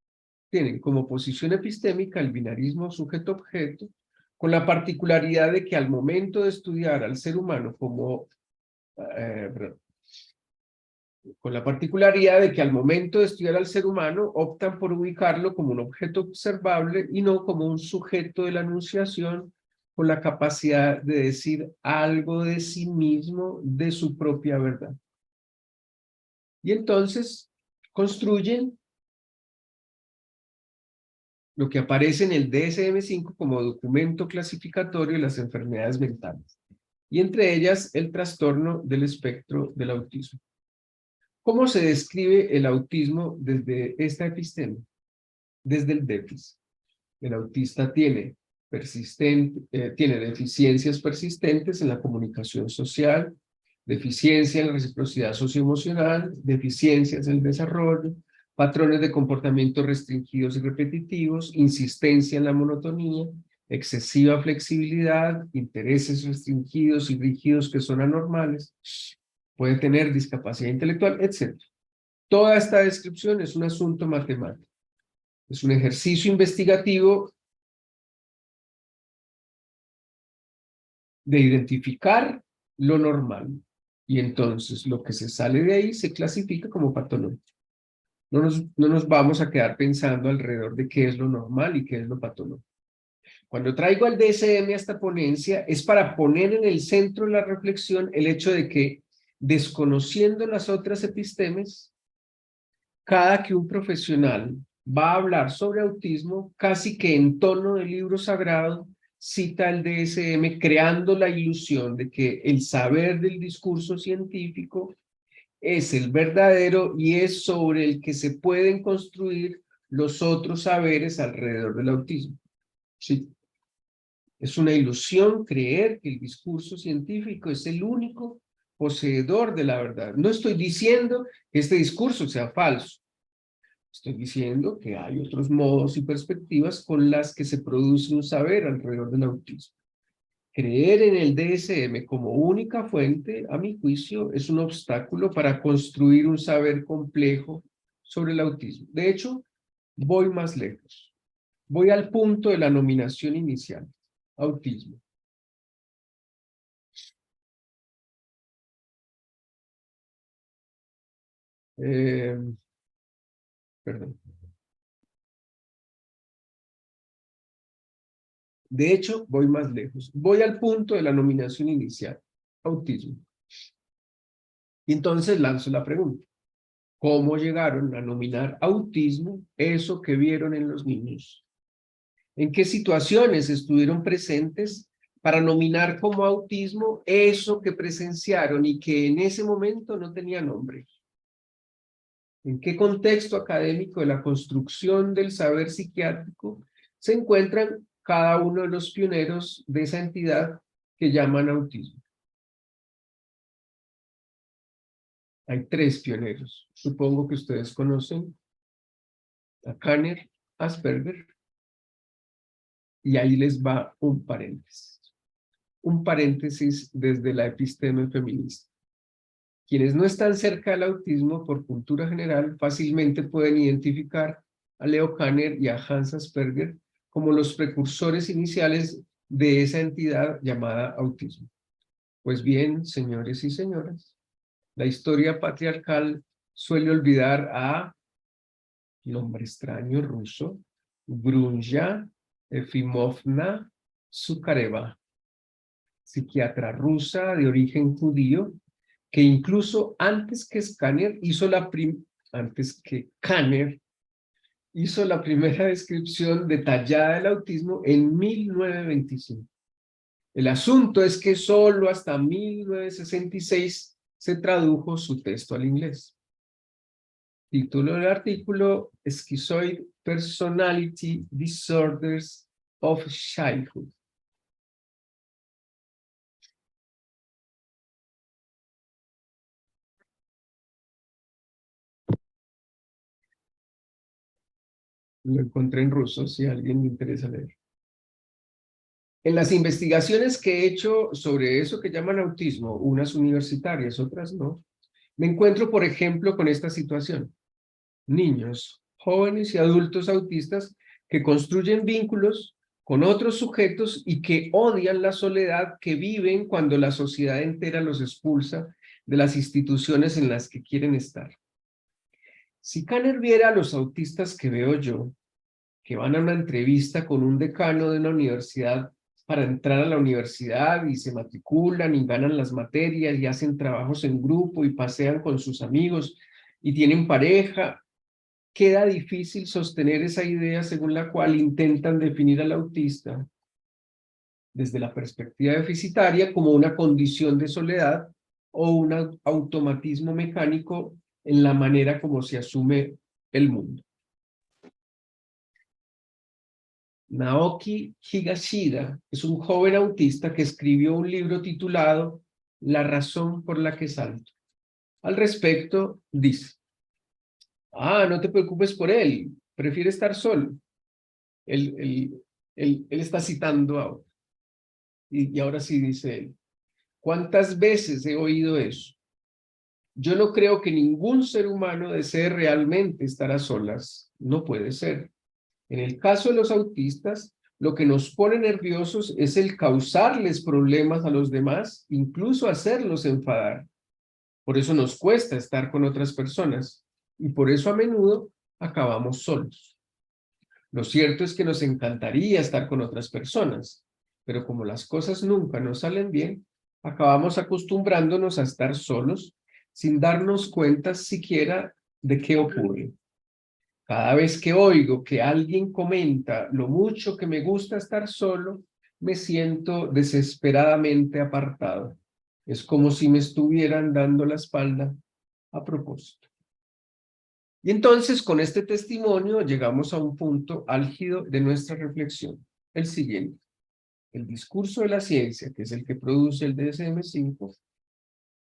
Tienen como posición epistémica el binarismo sujeto-objeto, con la particularidad de que al momento de estudiar al ser humano como... con la particularidad de que al momento de estudiar al ser humano optan por ubicarlo como un objeto observable y no como un sujeto de la enunciación con la capacidad de decir algo de sí mismo, de su propia verdad. Y entonces construyen lo que aparece en el DSM-5 como documento clasificatorio de las enfermedades mentales, y entre ellas el trastorno del espectro del autismo. ¿Cómo se describe el autismo desde esta epistema? Desde el déficit. El autista tiene deficiencias persistentes en la comunicación social, deficiencia en la reciprocidad socioemocional, deficiencias en el desarrollo, patrones de comportamiento restringidos y repetitivos, insistencia en la monotonía, excesiva flexibilidad, intereses restringidos y rígidos que son anormales, puede tener discapacidad intelectual, etc. Toda esta descripción es un asunto matemático. Es un ejercicio investigativo de identificar lo normal. Y entonces lo que se sale de ahí se clasifica como patológico. No nos vamos a quedar pensando alrededor de qué es lo normal y qué es lo patológico. Cuando traigo al DSM a esta ponencia es para poner en el centro de la reflexión el hecho de que, desconociendo las otras epistemes, cada que un profesional va a hablar sobre autismo, casi que en tono de libro sagrado, cita el DSM, creando la ilusión de que el saber del discurso científico es el verdadero y es sobre el que se pueden construir los otros saberes alrededor del autismo. Sí. Es una ilusión creer que el discurso científico es el único poseedor de la verdad. No estoy diciendo que este discurso sea falso. Estoy diciendo que hay otros modos y perspectivas con las que se produce un saber alrededor del autismo. Creer en el DSM como única fuente, a mi juicio, es un obstáculo para construir un saber complejo sobre el autismo. De hecho, voy más lejos. Voy al punto de la nominación inicial, autismo. Perdón. De hecho, voy más lejos. Voy al punto de la nominación inicial, autismo. Y entonces lanzo la pregunta. ¿Cómo llegaron a nominar autismo eso que vieron en los niños? en qué situaciones estuvieron presentes para nominar como autismo eso que presenciaron y que en ese momento no tenía nombre. ¿En qué contexto académico de la construcción del saber psiquiátrico se encuentran cada uno de los pioneros de esa entidad que llaman autismo? Hay 3 pioneros. Supongo que ustedes conocen a Kanner, Asperger, y ahí les va un paréntesis. Un paréntesis desde la episteme feminista. Quienes no están cerca del autismo por cultura general fácilmente pueden identificar a Leo Kanner y a Hans Asperger como los precursores iniciales de esa entidad llamada autismo. Pues bien, señores y señoras, la historia patriarcal suele olvidar a, nombre extraño ruso, Grunja Efimovna Zukareva, psiquiatra rusa de origen judío, que incluso antes que Kanner hizo la primera descripción detallada del autismo en 1925. El asunto es que solo hasta 1966 se tradujo su texto al inglés. Título del artículo: Schizoid Personality Disorders of Childhood. Lo encontré en ruso, si a alguien le interesa leer. En las investigaciones que he hecho sobre eso que llaman autismo, unas universitarias, otras no, me encuentro, por ejemplo, con esta situación. Niños, jóvenes y adultos autistas que construyen vínculos con otros sujetos y que odian la soledad que viven cuando la sociedad entera los expulsa de las instituciones en las que quieren estar. Si Kanner viera a los autistas que veo yo, que van a una entrevista con un decano de una universidad para entrar a la universidad y se matriculan y ganan las materias y hacen trabajos en grupo y pasean con sus amigos y tienen pareja, queda difícil sostener esa idea según la cual intentan definir al autista desde la perspectiva deficitaria como una condición de soledad o un automatismo mecánico en la manera como se asume el mundo. Naoki Higashida es un joven autista que escribió un libro titulado La razón por la que salto. Al respecto, dice: no te preocupes por él, prefiere estar solo. Él está citando a otro. Y ahora sí dice él: ¿cuántas veces he oído eso? Yo no creo que ningún ser humano desee realmente estar a solas. No puede ser. En el caso de los autistas, lo que nos pone nerviosos es el causarles problemas a los demás, incluso hacerlos enfadar. Por eso nos cuesta estar con otras personas y por eso a menudo acabamos solos. Lo cierto es que nos encantaría estar con otras personas, pero como las cosas nunca nos salen bien, acabamos acostumbrándonos a estar solos sin darnos cuenta siquiera de qué ocurre. Cada vez que oigo que alguien comenta lo mucho que me gusta estar solo, me siento desesperadamente apartado. Es como si me estuvieran dando la espalda a propósito. Y entonces, con este testimonio, llegamos a un punto álgido de nuestra reflexión, el siguiente. El discurso de la ciencia, que es el que produce el DSM-5,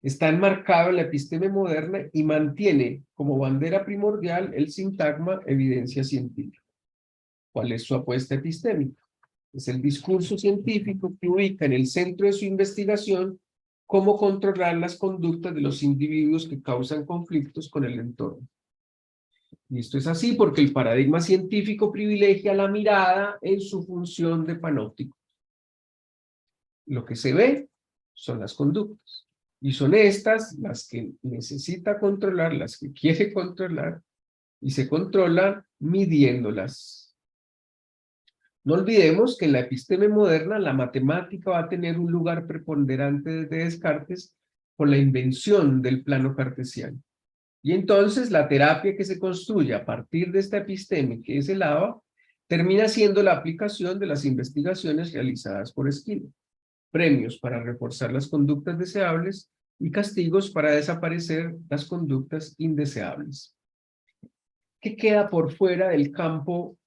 está enmarcado en la episteme moderna y mantiene como bandera primordial el sintagma evidencia científica. ¿Cuál es su apuesta epistémica? Es el discurso científico que ubica en el centro de su investigación cómo controlar las conductas de los individuos que causan conflictos con el entorno. Y esto es así porque el paradigma científico privilegia la mirada en su función de panóptico. Lo que se ve son las conductas. Y son estas las que necesita controlar, las que quiere controlar, y se controla midiéndolas. No olvidemos que en la episteme moderna la matemática va a tener un lugar preponderante desde Descartes por la invención del plano cartesiano. Y entonces la terapia que se construye a partir de esta episteme, que es el ABA, termina siendo la aplicación de las investigaciones realizadas por Skinner. Premios para reforzar las conductas deseables y castigos para desaparecer las conductas indeseables. ¿Qué queda por fuera del campo?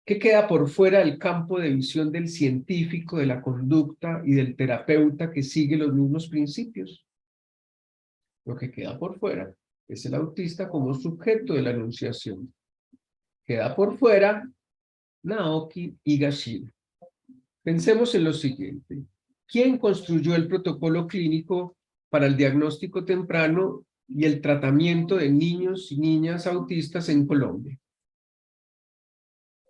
¿Qué queda por fuera del campo de visión del científico, de la conducta y del terapeuta que sigue los mismos principios? Lo que queda por fuera es el autista como sujeto de la enunciación. Queda por fuera Naoki Higashida. Pensemos en lo siguiente. ¿Quién construyó el protocolo clínico para el diagnóstico temprano y el tratamiento de niños y niñas autistas en Colombia?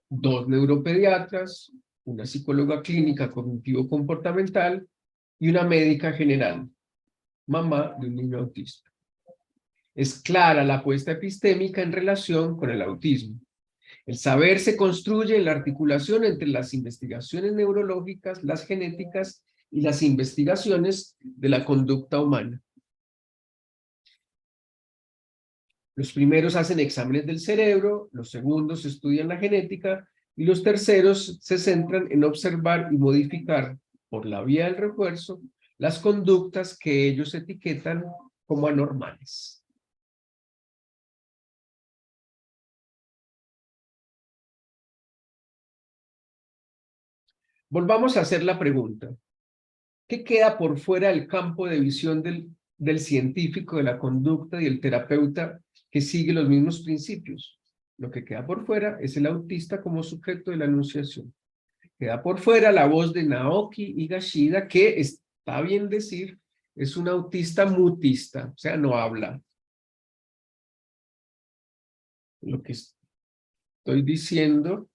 2 neuropediatras, una psicóloga clínica cognitivo-comportamental y una médica general, mamá de un niño autista. Es clara la apuesta epistémica en relación con el autismo. El saber se construye en la articulación entre las investigaciones neurológicas, las genéticas y las investigaciones de la conducta humana. Los primeros hacen exámenes del cerebro, los segundos estudian la genética y los terceros se centran en observar y modificar, por la vía del refuerzo, las conductas que ellos etiquetan como anormales. Volvamos a hacer la pregunta. ¿Qué queda por fuera del campo de visión del científico, de la conducta y el terapeuta que sigue los mismos principios? Lo que queda por fuera es el autista como sujeto de la enunciación. Queda por fuera la voz de Naoki Higashida, que está bien decir, es un autista mutista, o sea, no habla. Lo que estoy diciendo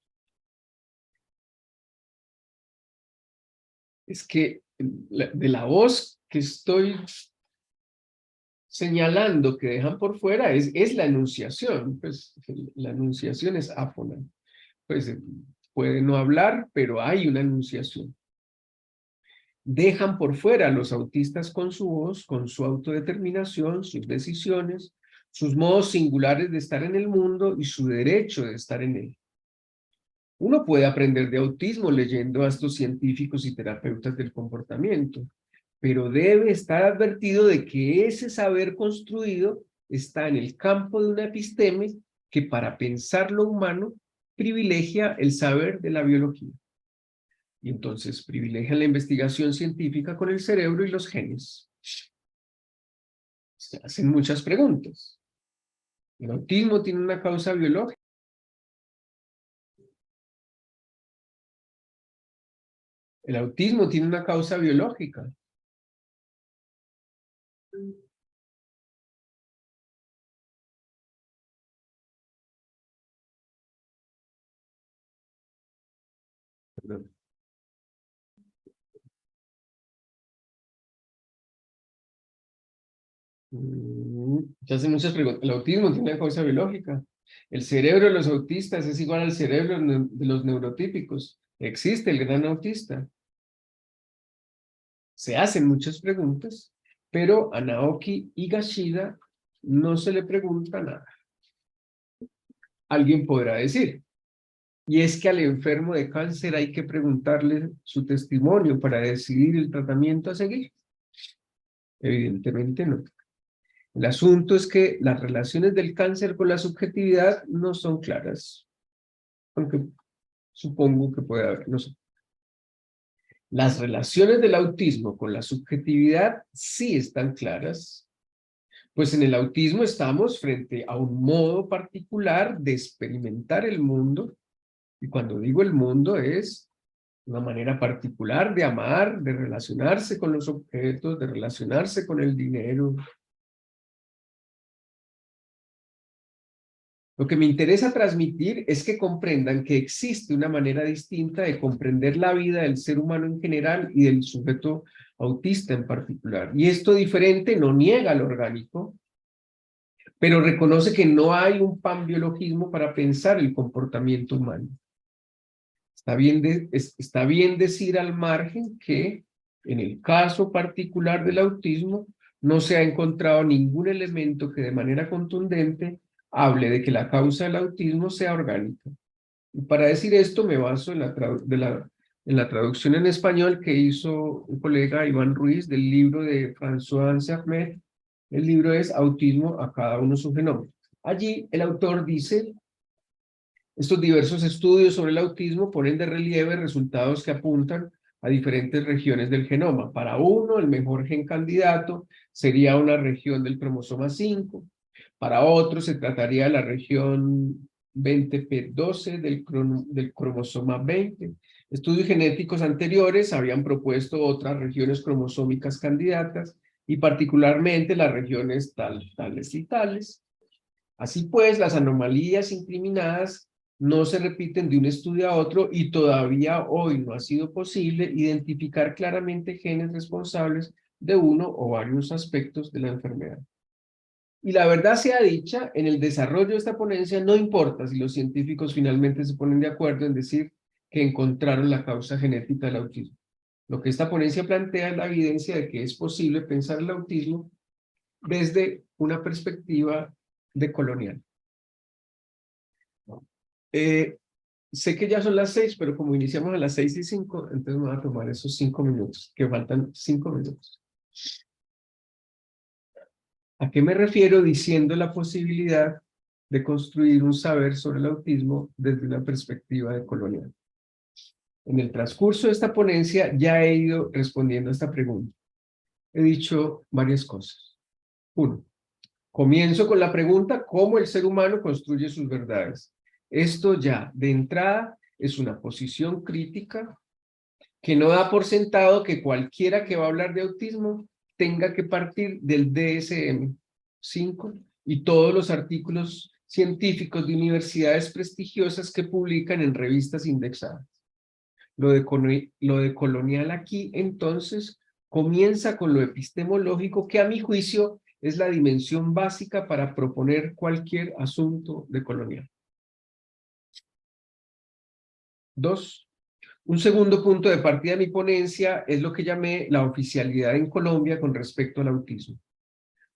es que de la voz que estoy señalando que dejan por fuera es la enunciación, pues la enunciación es áfona, pues puede no hablar, pero hay una enunciación. Dejan por fuera a los autistas con su voz, con su autodeterminación, sus decisiones, sus modos singulares de estar en el mundo y su derecho de estar en él. Uno puede aprender de autismo leyendo a estos científicos y terapeutas del comportamiento, pero debe estar advertido de que ese saber construido está en el campo de una episteme que para pensar lo humano privilegia el saber de la biología. Y entonces privilegia la investigación científica con el cerebro y los genes. Se hacen muchas preguntas. ¿El autismo tiene una causa biológica? ¿El autismo tiene una causa biológica? Perdón. Se hacen muchas preguntas. ¿El autismo tiene una causa biológica? ¿El cerebro de los autistas es igual al cerebro de los neurotípicos? ¿Existe el gran autista? Se hacen muchas preguntas, pero a Naoki Higashida no se le pregunta nada. Alguien podrá decir, y es que al enfermo de cáncer hay que preguntarle su testimonio para decidir el tratamiento a seguir. Evidentemente no. El asunto es que las relaciones del cáncer con la subjetividad no son claras, aunque supongo que puede haber, no sé. Las relaciones del autismo con la subjetividad sí están claras, pues en el autismo estamos frente a un modo particular de experimentar el mundo, y cuando digo el mundo es una manera particular de amar, de relacionarse con los objetos, de relacionarse con el dinero. Lo que me interesa transmitir es que comprendan que existe una manera distinta de comprender la vida del ser humano en general y del sujeto autista en particular. Y esto diferente no niega lo orgánico, pero reconoce que no hay un panbiologismo para pensar el comportamiento humano. Está bien decir al margen que en el caso particular del autismo no se ha encontrado ningún elemento que de manera contundente hable de que la causa del autismo sea orgánica. Y para decir esto me baso en la traducción en español que hizo un colega, Iván Ruiz, del libro de François Ansermet. El libro es Autismo a cada uno su genoma. Allí el autor dice: estos diversos estudios sobre el autismo ponen de relieve resultados que apuntan a diferentes regiones del genoma. Para uno, el mejor gen candidato sería una región del cromosoma 5. Para otro, se trataría de la región 20p12 del cromosoma 20. Estudios genéticos anteriores habían propuesto otras regiones cromosómicas candidatas, y particularmente las regiones tales y tales. Así pues, las anomalías incriminadas no se repiten de un estudio a otro, y todavía hoy no ha sido posible identificar claramente genes responsables de uno o varios aspectos de la enfermedad. Y la verdad sea dicha, en el desarrollo de esta ponencia no importa si los científicos finalmente se ponen de acuerdo en decir que encontraron la causa genética del autismo. Lo que esta ponencia plantea es la evidencia de que es posible pensar el autismo desde una perspectiva decolonial. Sé que ya son las 6, pero como iniciamos a las 6:05, entonces me voy a tomar esos 5 minutos, que faltan 5 minutos. ¿A qué me refiero diciendo la posibilidad de construir un saber sobre el autismo desde una perspectiva decolonial? En el transcurso de esta ponencia ya he ido respondiendo a esta pregunta. He dicho varias cosas. 1. Comienzo con la pregunta: ¿cómo el ser humano construye sus verdades? Esto ya, de entrada, es una posición crítica que no da por sentado que cualquiera que va a hablar de autismo tenga que partir del DSM-5 y todos los artículos científicos de universidades prestigiosas que publican en revistas indexadas. Lo de colonial aquí, entonces, comienza con lo epistemológico, que a mi juicio es la dimensión básica para proponer cualquier asunto de colonial. 2. Un segundo punto de partida de mi ponencia es lo que llamé la oficialidad en Colombia con respecto al autismo.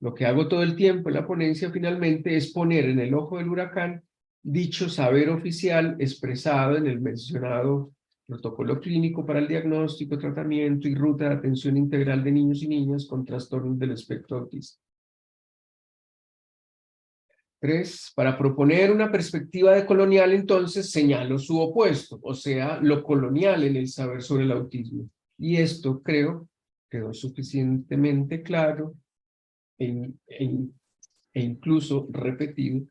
Lo que hago todo el tiempo en la ponencia finalmente es poner en el ojo del huracán dicho saber oficial expresado en el mencionado protocolo clínico para el diagnóstico, tratamiento y ruta de atención integral de niños y niñas con trastornos del espectro autista. 3. Para proponer una perspectiva decolonial, entonces, señalo su opuesto, o sea, lo colonial en el saber sobre el autismo. Y esto, creo, quedó suficientemente claro e incluso repetido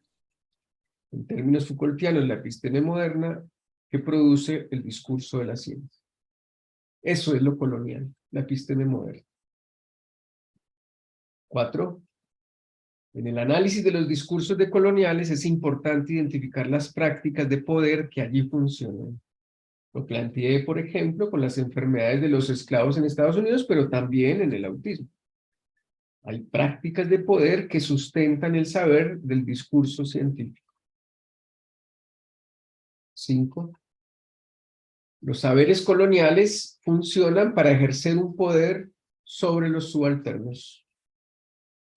en términos Foucaultianos, la episteme moderna que produce el discurso de la ciencia. Eso es lo colonial, la episteme moderna. 4. En el análisis de los discursos decoloniales es importante identificar las prácticas de poder que allí funcionan. Lo planteé, por ejemplo, con las enfermedades de los esclavos en Estados Unidos, pero también en el autismo. Hay prácticas de poder que sustentan el saber del discurso científico. 5. Los saberes coloniales funcionan para ejercer un poder sobre los subalternos.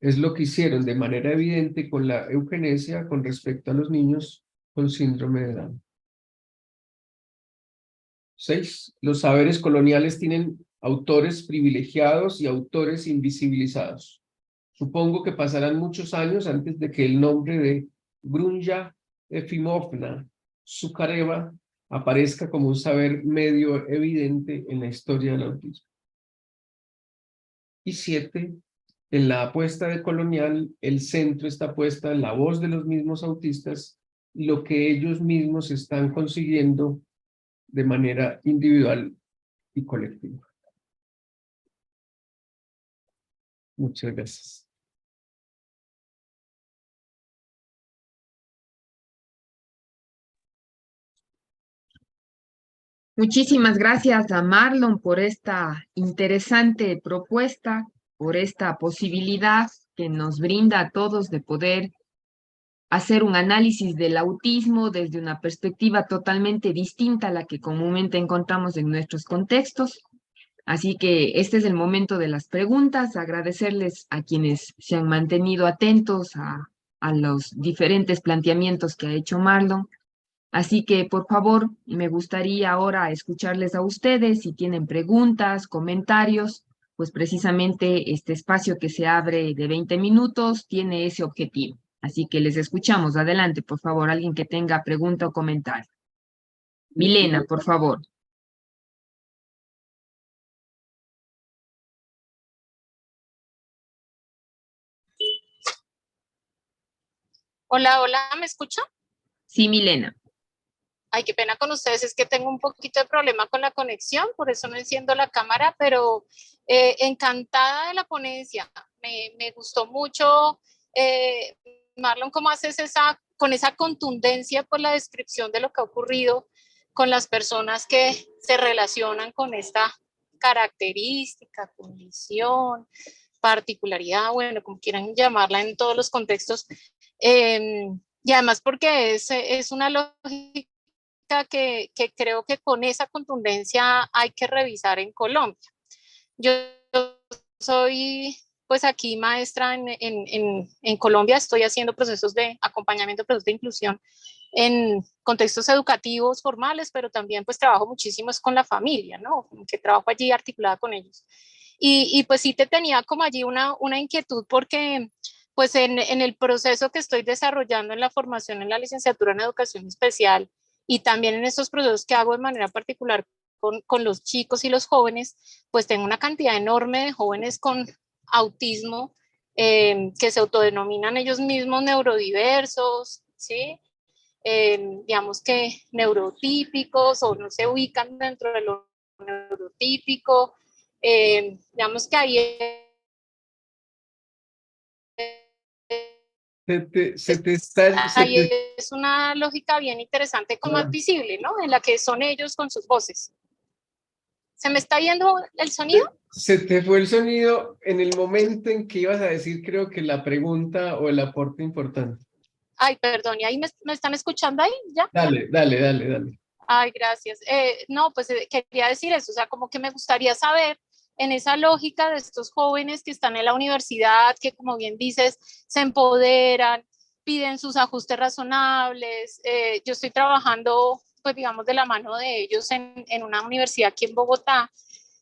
Es lo que hicieron de manera evidente con la eugenesia con respecto a los niños con síndrome de Down. 6. Los saberes coloniales tienen autores privilegiados y autores invisibilizados. Supongo que pasarán muchos años antes de que el nombre de Grunja Efimovna Zukareva aparezca como un saber medio evidente en la historia del autismo. Y 7. En la apuesta decolonial, el centro está puesta en la voz de los mismos autistas y lo que ellos mismos están consiguiendo de manera individual y colectiva. Muchas gracias. Muchísimas gracias a Marlon por esta interesante propuesta, por esta posibilidad que nos brinda a todos de poder hacer un análisis del autismo desde una perspectiva totalmente distinta a la que comúnmente encontramos en nuestros contextos. Así que este es el momento de las preguntas, agradecerles a quienes se han mantenido atentos a a los diferentes planteamientos que ha hecho Marlon. Así que, por favor, me gustaría ahora escucharles a ustedes si tienen preguntas, comentarios, pues precisamente este espacio que se abre de 20 minutos tiene ese objetivo. Así que les escuchamos. Adelante, por favor, alguien que tenga pregunta o comentario. Milena, por favor. Hola, hola, ¿me escucha? Sí, Milena. Ay, qué pena con ustedes, es que tengo un poquito de problema con la conexión, por eso no enciendo la cámara, pero encantada de la ponencia. Me gustó mucho, Marlon, cómo haces con esa contundencia por la descripción de lo que ha ocurrido con las personas que se relacionan con esta característica, condición, particularidad, bueno, como quieran llamarla en todos los contextos. Y además porque es una lógica que creo que con esa contundencia hay que revisar en Colombia. Yo soy pues aquí maestra en Colombia, estoy haciendo procesos de acompañamiento, procesos de inclusión en contextos educativos formales, pero también pues trabajo muchísimo es con la familia, ¿no? Que trabajo allí articulada con ellos. Y pues sí te tenía como allí una inquietud porque pues en el proceso que estoy desarrollando en la formación en la licenciatura en educación especial y también en estos procesos que hago de manera particular con los chicos y los jóvenes, pues tengo una cantidad enorme de jóvenes con autismo que se autodenominan ellos mismos neurodiversos, ¿sí? Digamos que neurotípicos o no se ubican dentro de lo neurotípico. Digamos que ahí se te es una lógica bien interesante como es visible, ¿no? En la que son ellos con sus voces. ¿Se me está yendo el sonido? Se te fue el sonido en el momento en que ibas a decir, creo que la pregunta o el aporte importante. Ay, perdón, ¿y ahí me están escuchando ahí ya? Dale, dale, dale, dale. Ay, gracias. No, pues quería decir eso, o sea, como que me gustaría saber en esa lógica de estos jóvenes que están en la universidad, que como bien dices, se empoderan, piden sus ajustes razonables. Yo estoy trabajando, pues digamos, de la mano de ellos en una universidad aquí en Bogotá.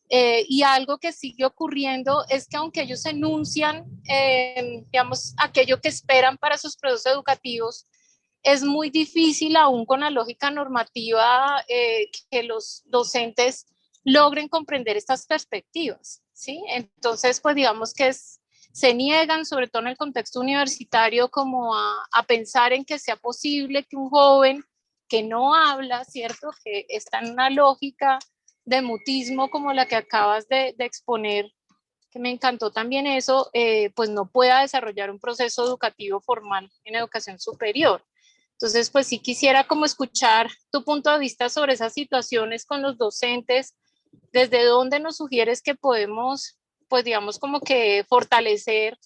Y algo que sigue ocurriendo es que aunque ellos enuncian, digamos, aquello que esperan para sus procesos educativos, es muy difícil aún con la lógica normativa que los docentes logren comprender estas perspectivas, ¿sí? Entonces, pues digamos que se niegan, sobre todo en el contexto universitario, como a pensar en que sea posible que un joven que no habla, ¿cierto? Que está en una lógica de mutismo como la que acabas de exponer, que me encantó también eso, pues no pueda desarrollar un proceso educativo formal en educación superior. Entonces, pues sí quisiera como escuchar tu punto de vista sobre esas situaciones con los docentes, desde dónde nos sugieres que podemos, pues digamos como que fortalecer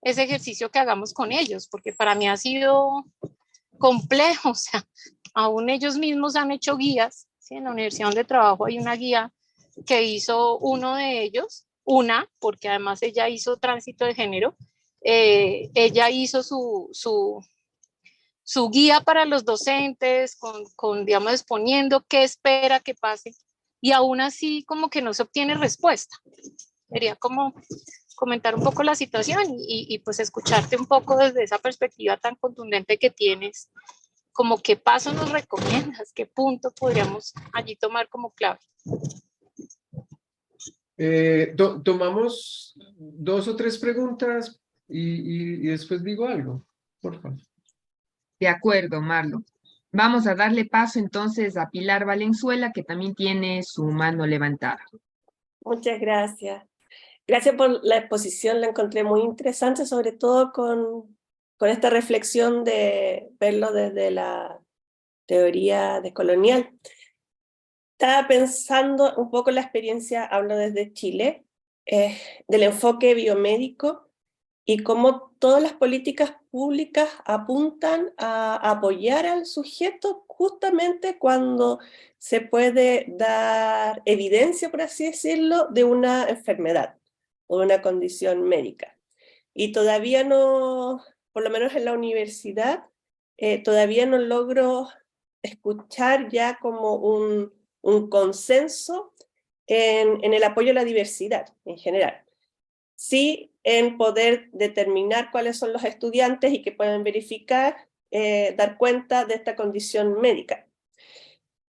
ese ejercicio que hagamos con ellos, porque para mí ha sido complejo, o sea, aún ellos mismos han hecho guías, ¿sí? En la universidad donde trabajo hay una guía que hizo uno de ellos, porque además ella hizo tránsito de género, ella hizo su guía para los docentes, digamos, exponiendo qué espera que pase, y aún así como que no se obtiene respuesta. Quería como comentar un poco la situación y pues escucharte un poco desde esa perspectiva tan contundente que tienes, como qué paso nos recomiendas, qué punto podríamos allí tomar como clave. Tomamos 2 o 3 preguntas y después digo algo, por favor. De acuerdo, Marlon. Vamos a darle paso entonces a Pilar Valenzuela, que también tiene su mano levantada. Muchas gracias. Gracias por la exposición, la encontré muy interesante, sobre todo con esta reflexión de verlo desde la teoría descolonial. Estaba pensando un poco en la experiencia, hablo desde Chile, del enfoque biomédico y cómo todas las políticas públicas apuntan a apoyar al sujeto justamente cuando se puede dar evidencia, por así decirlo, de una enfermedad o de una condición médica. Y todavía no por lo menos en la universidad, todavía no logro escuchar ya como un consenso en el apoyo a la diversidad en general. Sí, en poder determinar cuáles son los estudiantes y que pueden verificar, dar cuenta de esta condición médica.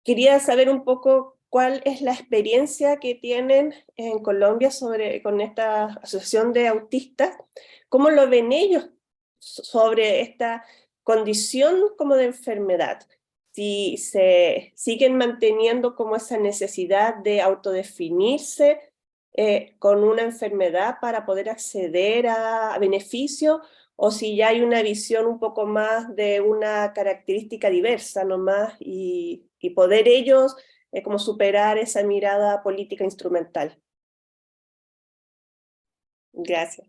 Quería saber un poco cuál es la experiencia que tienen en Colombia con esta asociación de autistas, cómo lo ven ellos sobre esta condición como de enfermedad, si se siguen manteniendo como esa necesidad de autodefinirse con una enfermedad para poder acceder a beneficios, o si ya hay una visión un poco más de una característica diversa nomás y poder ellos como superar esa mirada política instrumental. Gracias.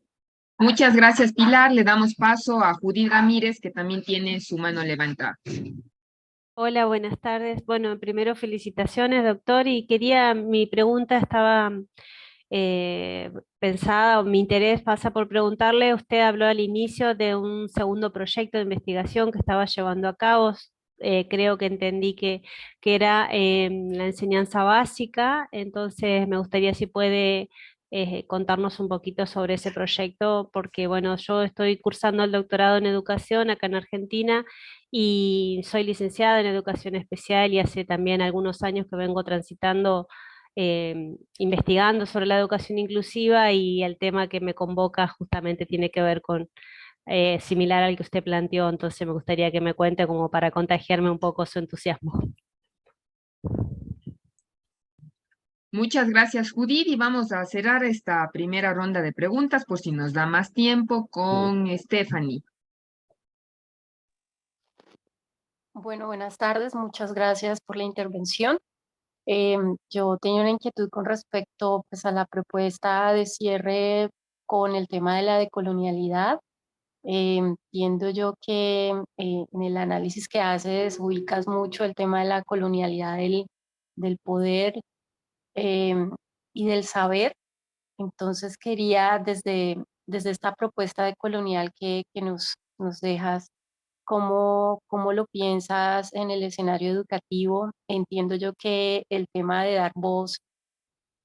Muchas gracias, Pilar. Le damos paso a Judith Ramírez, que también tiene su mano levantada. Hola, buenas tardes. Bueno, primero felicitaciones, doctor, y mi pregunta estaba pensada, o mi interés pasa por preguntarle, usted habló al inicio de un segundo proyecto de investigación que estaba llevando a cabo, creo que entendí que era la enseñanza básica, entonces me gustaría si puede contarnos un poquito sobre ese proyecto, porque bueno, yo estoy cursando el doctorado en educación acá en Argentina y soy licenciada en educación especial y hace también algunos años que vengo transitando, investigando sobre la educación inclusiva, y el tema que me convoca justamente tiene que ver con similar al que usted planteó, entonces me gustaría que me cuente como para contagiarme un poco su entusiasmo. Muchas gracias, Judith, y vamos a cerrar esta primera ronda de preguntas por si nos da más tiempo con Stephanie. Bueno, buenas tardes, muchas gracias por la intervención. Yo tenía una inquietud con respecto pues, a la propuesta de cierre con el tema de la decolonialidad. Entiendo yo que en el análisis que haces ubicas mucho el tema de la colonialidad del poder y del saber. Entonces quería desde esta propuesta de colonial que nos dejas, ¿cómo lo piensas en el escenario educativo? Entiendo yo que el tema de dar voz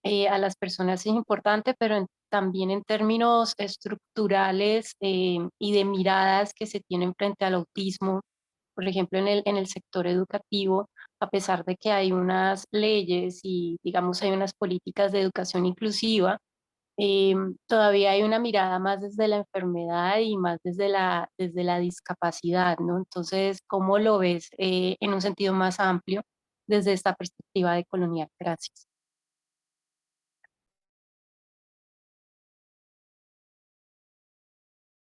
a las personas es importante, pero también en términos estructurales y de miradas que se tienen frente al autismo, por ejemplo, en el sector educativo, a pesar de que hay unas leyes y, digamos, hay unas políticas de educación inclusiva, todavía hay una mirada más desde la enfermedad y más desde la discapacidad, ¿no? Entonces, ¿cómo lo ves en un sentido más amplio desde esta perspectiva de colonial? Gracias.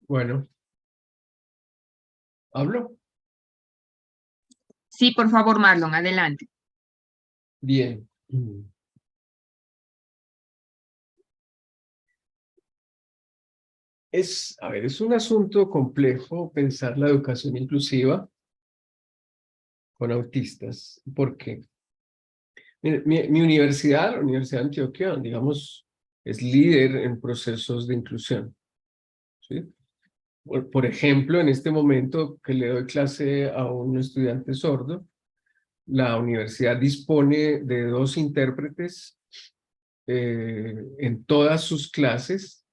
Bueno, ¿hablo? Sí, por favor, Marlon, adelante. Bien. Es un asunto complejo pensar la educación inclusiva con autistas. ¿Por qué? Mire, mi universidad, la Universidad de Antioquia, digamos, es líder en procesos de inclusión, ¿sí? Por ejemplo, en este momento que le doy clase a un estudiante sordo, la universidad dispone de 2 intérpretes en todas sus clases.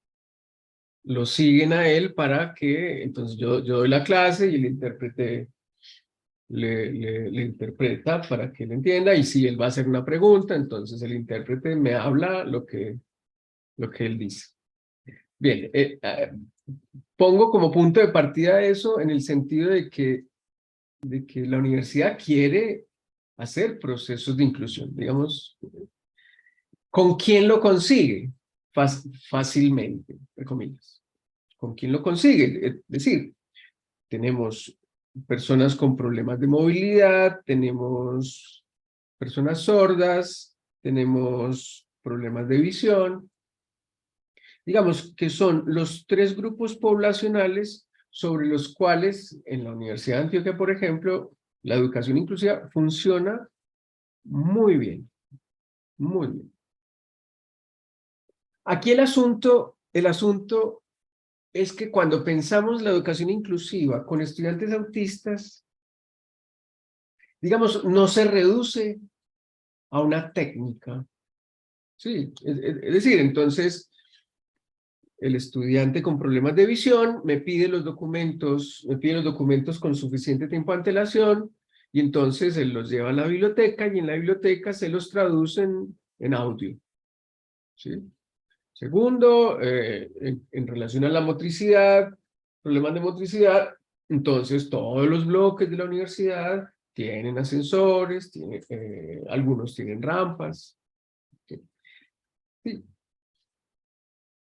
Lo siguen a él para que, entonces yo doy la clase y el intérprete le interpreta para que él entienda, y si él va a hacer una pregunta, entonces el intérprete me habla lo que él dice. Bien, pongo como punto de partida eso en el sentido de que la universidad quiere hacer procesos de inclusión, digamos. ¿Con quién lo consigue? Fácilmente, entre comillas. ¿Con quién lo consigue? Es decir, tenemos personas con problemas de movilidad, tenemos personas sordas, tenemos problemas de visión. Digamos que son los 3 grupos poblacionales sobre los cuales en la Universidad de Antioquia, por ejemplo, la educación inclusiva funciona muy bien, muy bien. Aquí el asunto es que cuando pensamos la educación inclusiva con estudiantes autistas, digamos, no se reduce a una técnica. Sí, es decir, entonces, el estudiante con problemas de visión me pide los documentos con suficiente tiempo de antelación, y entonces él los lleva a la biblioteca, y en la biblioteca se los traducen en audio. ¿Sí? Segundo, en relación a la motricidad, problemas de motricidad, entonces todos los bloques de la universidad tienen ascensores, algunos tienen rampas. Sí.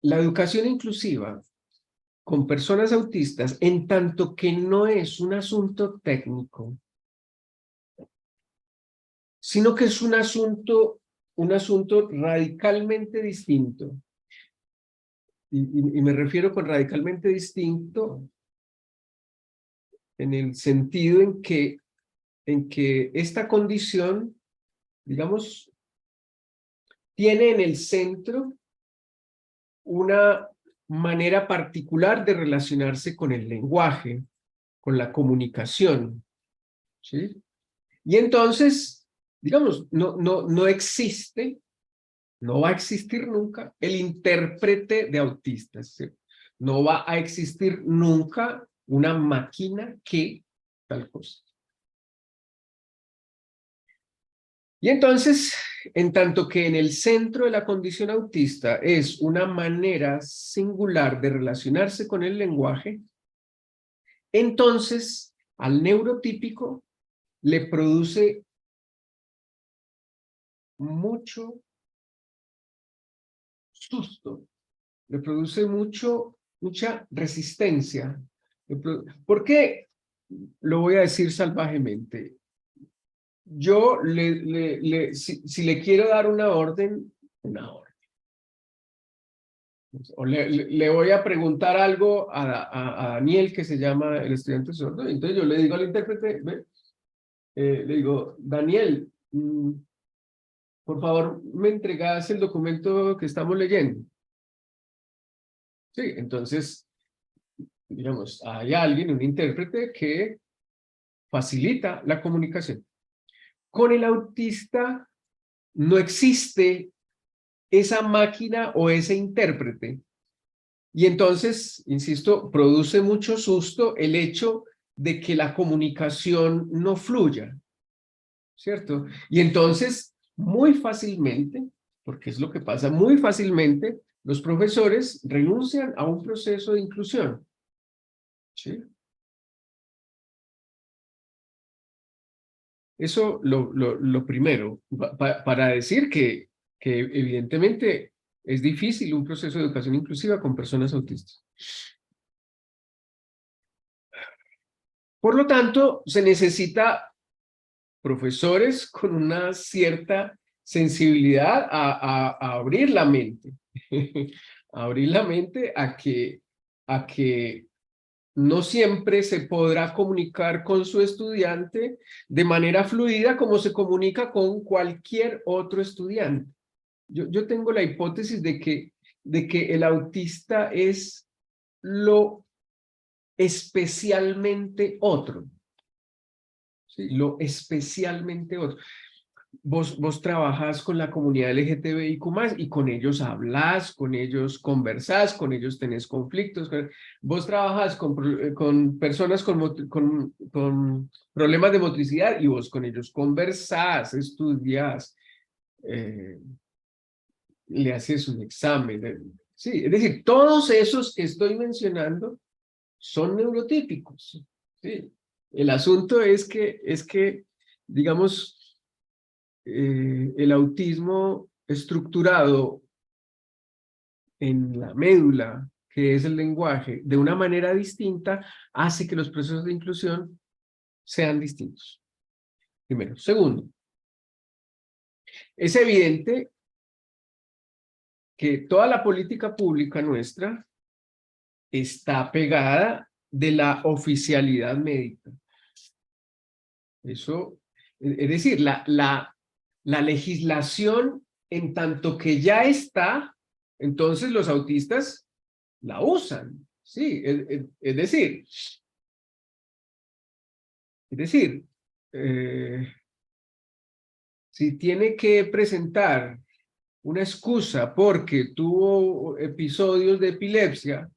La educación inclusiva con personas autistas, en tanto que no es un asunto técnico, sino que es un asunto radicalmente distinto. Y me refiero con radicalmente distinto en el sentido en que esta condición, digamos, tiene en el centro una manera particular de relacionarse con el lenguaje, con la comunicación, ¿sí? Y entonces, digamos, no existe, no va a existir nunca el intérprete de autistas, ¿sí? No va a existir nunca una máquina que tal cosa. Y entonces, en tanto que en el centro de la condición autista es una manera singular de relacionarse con el lenguaje, entonces al neurotípico le produce mucho susto, le produce mucha resistencia. ¿Por qué? Lo voy a decir salvajemente. Yo si le quiero dar una orden, una orden. O le voy a preguntar algo a Daniel, que se llama el estudiante sordo, entonces yo le digo al intérprete, le digo, Daniel, por favor, ¿me entregas el documento que estamos leyendo? Sí, entonces, digamos, hay alguien, un intérprete, que facilita la comunicación. Con el autista no existe esa máquina o ese intérprete. Y entonces, insisto, produce mucho susto el hecho de que la comunicación no fluya, ¿cierto? Y entonces, muy fácilmente, porque es lo que pasa, muy fácilmente, los profesores renuncian a un proceso de inclusión, ¿sí? Eso lo primero, para decir que evidentemente es difícil un proceso de educación inclusiva con personas autistas. Por lo tanto, se necesita profesores con una cierta sensibilidad a abrir la mente, a abrir la mente a que no siempre se podrá comunicar con su estudiante de manera fluida como se comunica con cualquier otro estudiante. Yo tengo la hipótesis de que el autista es lo especialmente otro. ¿Sí? Lo especialmente otro. Vos trabajás con la comunidad LGTBIQ+, y con ellos hablas, con ellos conversás, con ellos tenés conflictos. Vos trabajás con personas con problemas de motricidad y vos con ellos conversás, estudiás, le haces un examen. Sí, es decir, todos esos que estoy mencionando son neurotípicos. ¿Sí? El asunto es que digamos, el autismo estructurado en la médula, que es el lenguaje, de una manera distinta, hace que los procesos de inclusión sean distintos. Primero. Segundo, es evidente que toda la política pública nuestra está pegada de la oficialidad médica. Eso, es decir, la legislación, en tanto que ya está, entonces los autistas la usan. Sí, es decir, si tiene que presentar una excusa porque tuvo episodios de epilepsia,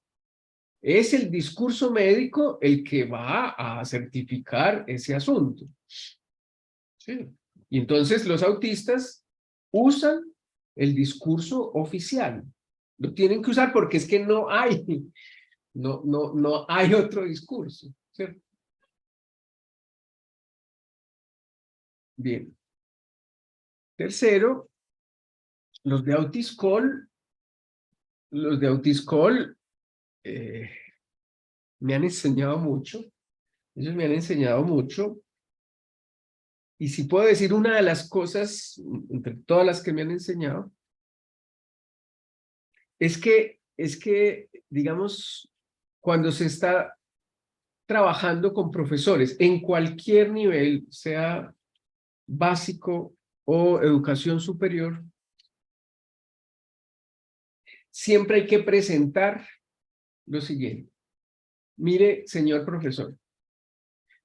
es el discurso médico el que va a certificar ese asunto. Sí. Y entonces los autistas usan el discurso oficial. Lo tienen que usar porque es que no hay otro discurso, ¿cierto? Bien. Tercero, los de Autiscol me han enseñado mucho. Ellos me han enseñado mucho. Y si puedo decir una de las cosas, entre todas las que me han enseñado, es que, digamos, cuando se está trabajando con profesores en cualquier nivel, sea básico o educación superior, siempre hay que presentar lo siguiente. Mire, señor profesor,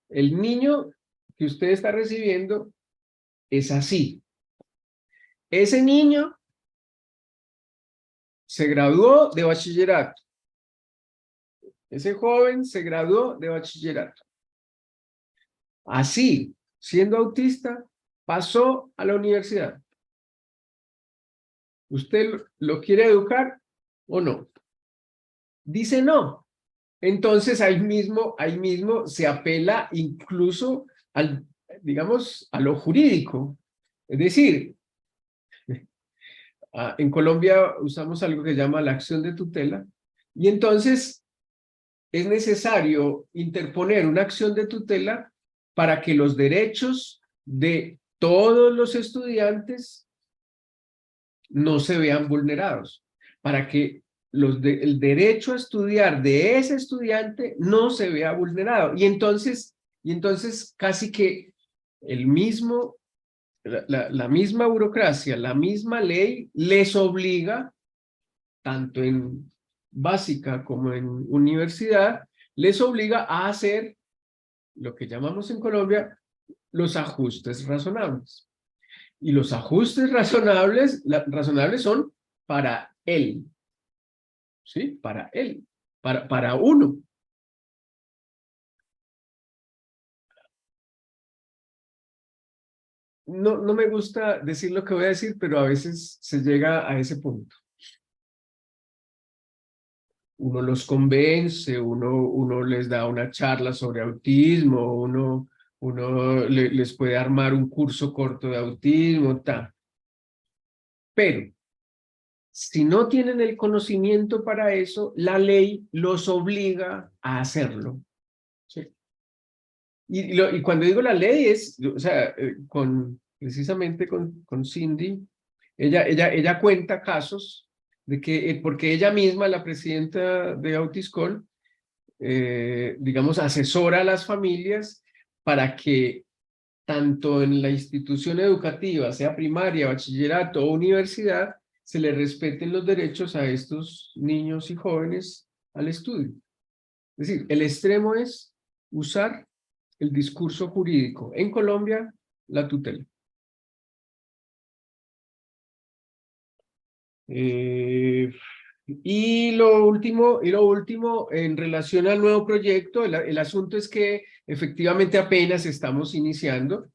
el niño que usted está recibiendo es así. Ese niño se graduó de bachillerato. Ese joven se graduó de bachillerato. Así, siendo autista, pasó a la universidad. ¿Usted lo quiere educar o no? Dice no. Entonces ahí mismo se apela incluso al, digamos, a lo jurídico. Es decir, en Colombia usamos algo que se llama la acción de tutela, y entonces es necesario interponer una acción de tutela para que los derechos de todos los estudiantes no se vean vulnerados, para que el derecho a estudiar de ese estudiante no se vea vulnerado. Y entonces casi que el mismo, la misma burocracia, la misma ley les obliga, tanto en básica como en universidad, les obliga a hacer lo que llamamos en Colombia los ajustes razonables. Y los ajustes razonables son para él. ¿Sí? Para él. Para uno. No me gusta decir lo que voy a decir, pero a veces se llega a ese punto. Uno los convence, uno les da una charla sobre autismo, uno les puede armar un curso corto de autismo, tal. Pero si no tienen el conocimiento para eso, la ley los obliga a hacerlo. ¿Sí? Y cuando digo la ley es, o sea, precisamente con Cindy, ella cuenta casos de que, porque ella misma, la presidenta de Autiscol, digamos, asesora a las familias para que tanto en la institución educativa, sea primaria, bachillerato o universidad, se les respeten los derechos a estos niños y jóvenes al estudio. Es decir, el extremo es usar el discurso jurídico. En Colombia, la tutela. Y lo último, en relación al nuevo proyecto, el asunto es que efectivamente apenas estamos iniciando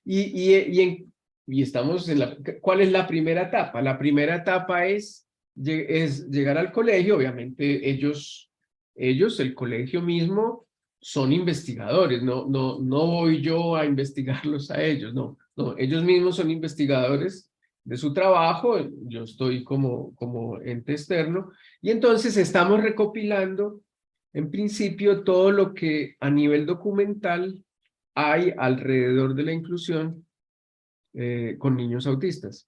y estamos en ¿cuál es la primera etapa? La primera etapa es llegar al colegio. Obviamente ellos, el colegio mismo, son investigadores, no voy yo a investigarlos a ellos, no, ellos mismos son investigadores de su trabajo, yo estoy como ente externo, y entonces estamos recopilando, en principio, todo lo que a nivel documental hay alrededor de la inclusión con niños autistas.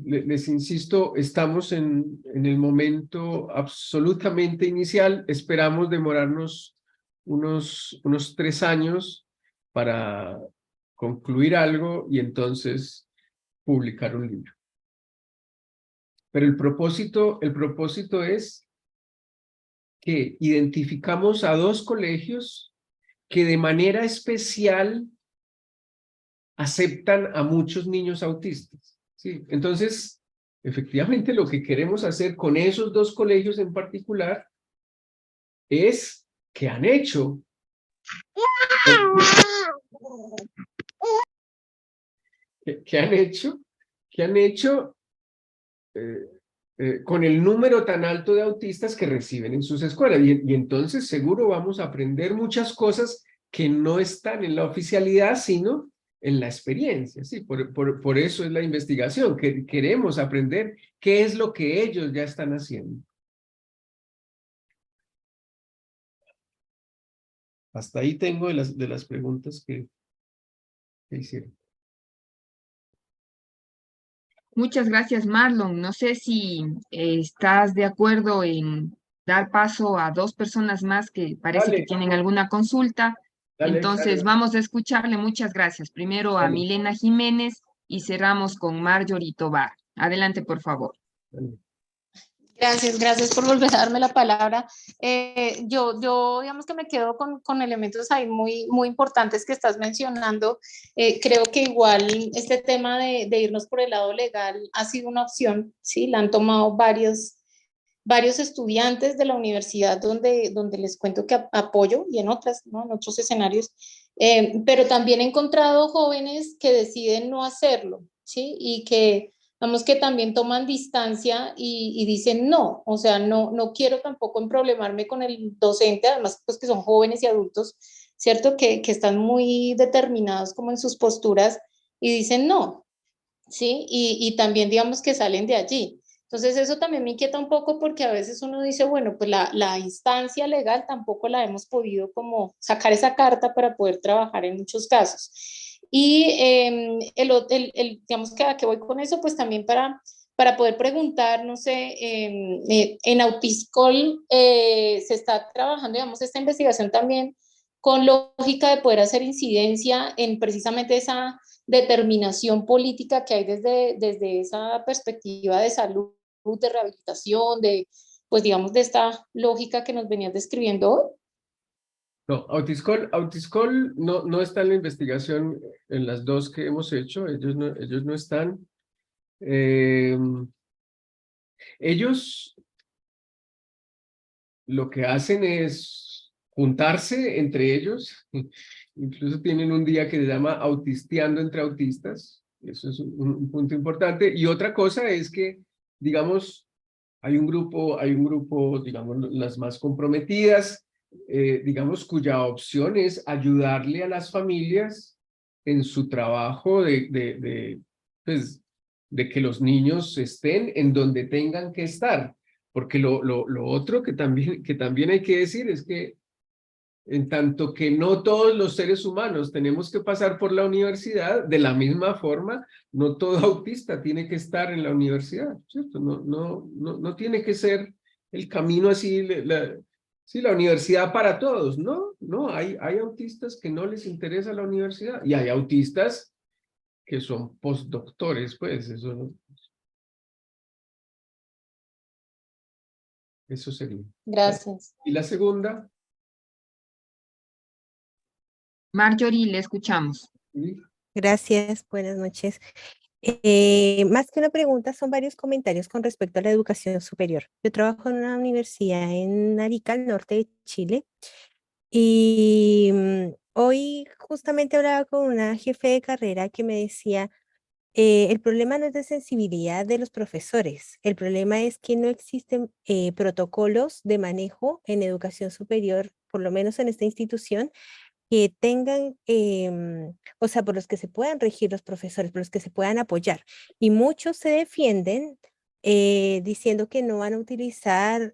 Les insisto, estamos en el momento absolutamente inicial, esperamos demorarnos unos 3 años para concluir algo y entonces publicar un libro. Pero el propósito es que identificamos a 2 colegios que de manera especial aceptan a muchos niños autistas, ¿sí? Entonces, efectivamente, lo que queremos hacer con esos 2 colegios en particular es que han hecho que han hecho con el número tan alto de autistas que reciben en sus escuelas. Y entonces seguro vamos a aprender muchas cosas que no están en la oficialidad, sino en la experiencia. ¿Sí? Por eso es la investigación, que queremos aprender qué es lo que ellos ya están haciendo. Hasta ahí tengo de las preguntas que hicieron. Muchas gracias, Marlon. No sé si estás de acuerdo en dar paso a 2 personas más que parece que Dale, tienen alguna consulta. dale, Entonces, Xavier, vamos a escucharle. Muchas gracias. Primero a dale, Milena Jiménez y cerramos con Marjorie Tobar. Adelante, por favor. dale. Gracias por volver a darme la palabra. Yo digamos que me quedo con elementos ahí muy importantes que estás mencionando. Creo que igual este tema de irnos por el lado legal ha sido una opción, ¿sí? La han tomado varios estudiantes de la universidad donde les cuento que apoyo y en otras, ¿no? En otros escenarios, pero también he encontrado jóvenes que deciden no hacerlo, ¿sí? Y que vamos que también toman distancia y dicen no, o sea, no quiero tampoco emproblemarme con el docente, además pues que son jóvenes y adultos, ¿cierto? Que están muy determinados como en sus posturas y dicen no, ¿sí? Y también digamos que salen de allí. Entonces eso también me inquieta un poco porque a veces uno dice, bueno, pues la instancia legal tampoco la hemos podido como sacar esa carta para poder trabajar en muchos casos. Y digamos que a qué voy con eso, pues también para poder preguntar, no sé, en Autiscol se está trabajando, digamos, esta investigación también con lógica de poder hacer incidencia en precisamente esa determinación política que hay desde esa perspectiva de salud, de rehabilitación, pues digamos, de esta lógica que nos venías describiendo hoy. No, Autiscol no está en la investigación en las 2 que hemos hecho, ellos no están. Ellos lo que hacen es juntarse entre ellos, incluso tienen un día que se llama Autisteando entre Autistas, eso es un punto importante. Y otra cosa es que, digamos, hay un grupo, digamos, las más comprometidas, digamos, cuya opción es ayudarle a las familias en su trabajo pues, de que los niños estén en donde tengan que estar. Porque lo otro que también hay que decir es que en tanto que no todos los seres humanos tenemos que pasar por la universidad, de la misma forma, no todo autista tiene que estar en la universidad, ¿cierto? No tiene que ser el camino así, la universidad para todos, no, hay autistas que no les interesa la universidad y hay autistas que son postdoctores, pues, eso sería. Gracias. Y la segunda. Marjorie, le escuchamos. Gracias, buenas noches. Más que una pregunta, son varios comentarios con respecto a la educación superior. Yo trabajo en una universidad en Arica, al norte de Chile, y hoy justamente hablaba con una jefe de carrera que me decía, el problema no es de sensibilidad de los profesores, el problema es que no existen protocolos de manejo en educación superior, por lo menos en esta institución, que tengan, o sea, por los que se puedan regir los profesores, por los que se puedan apoyar. Y muchos se defienden diciendo que no van a utilizar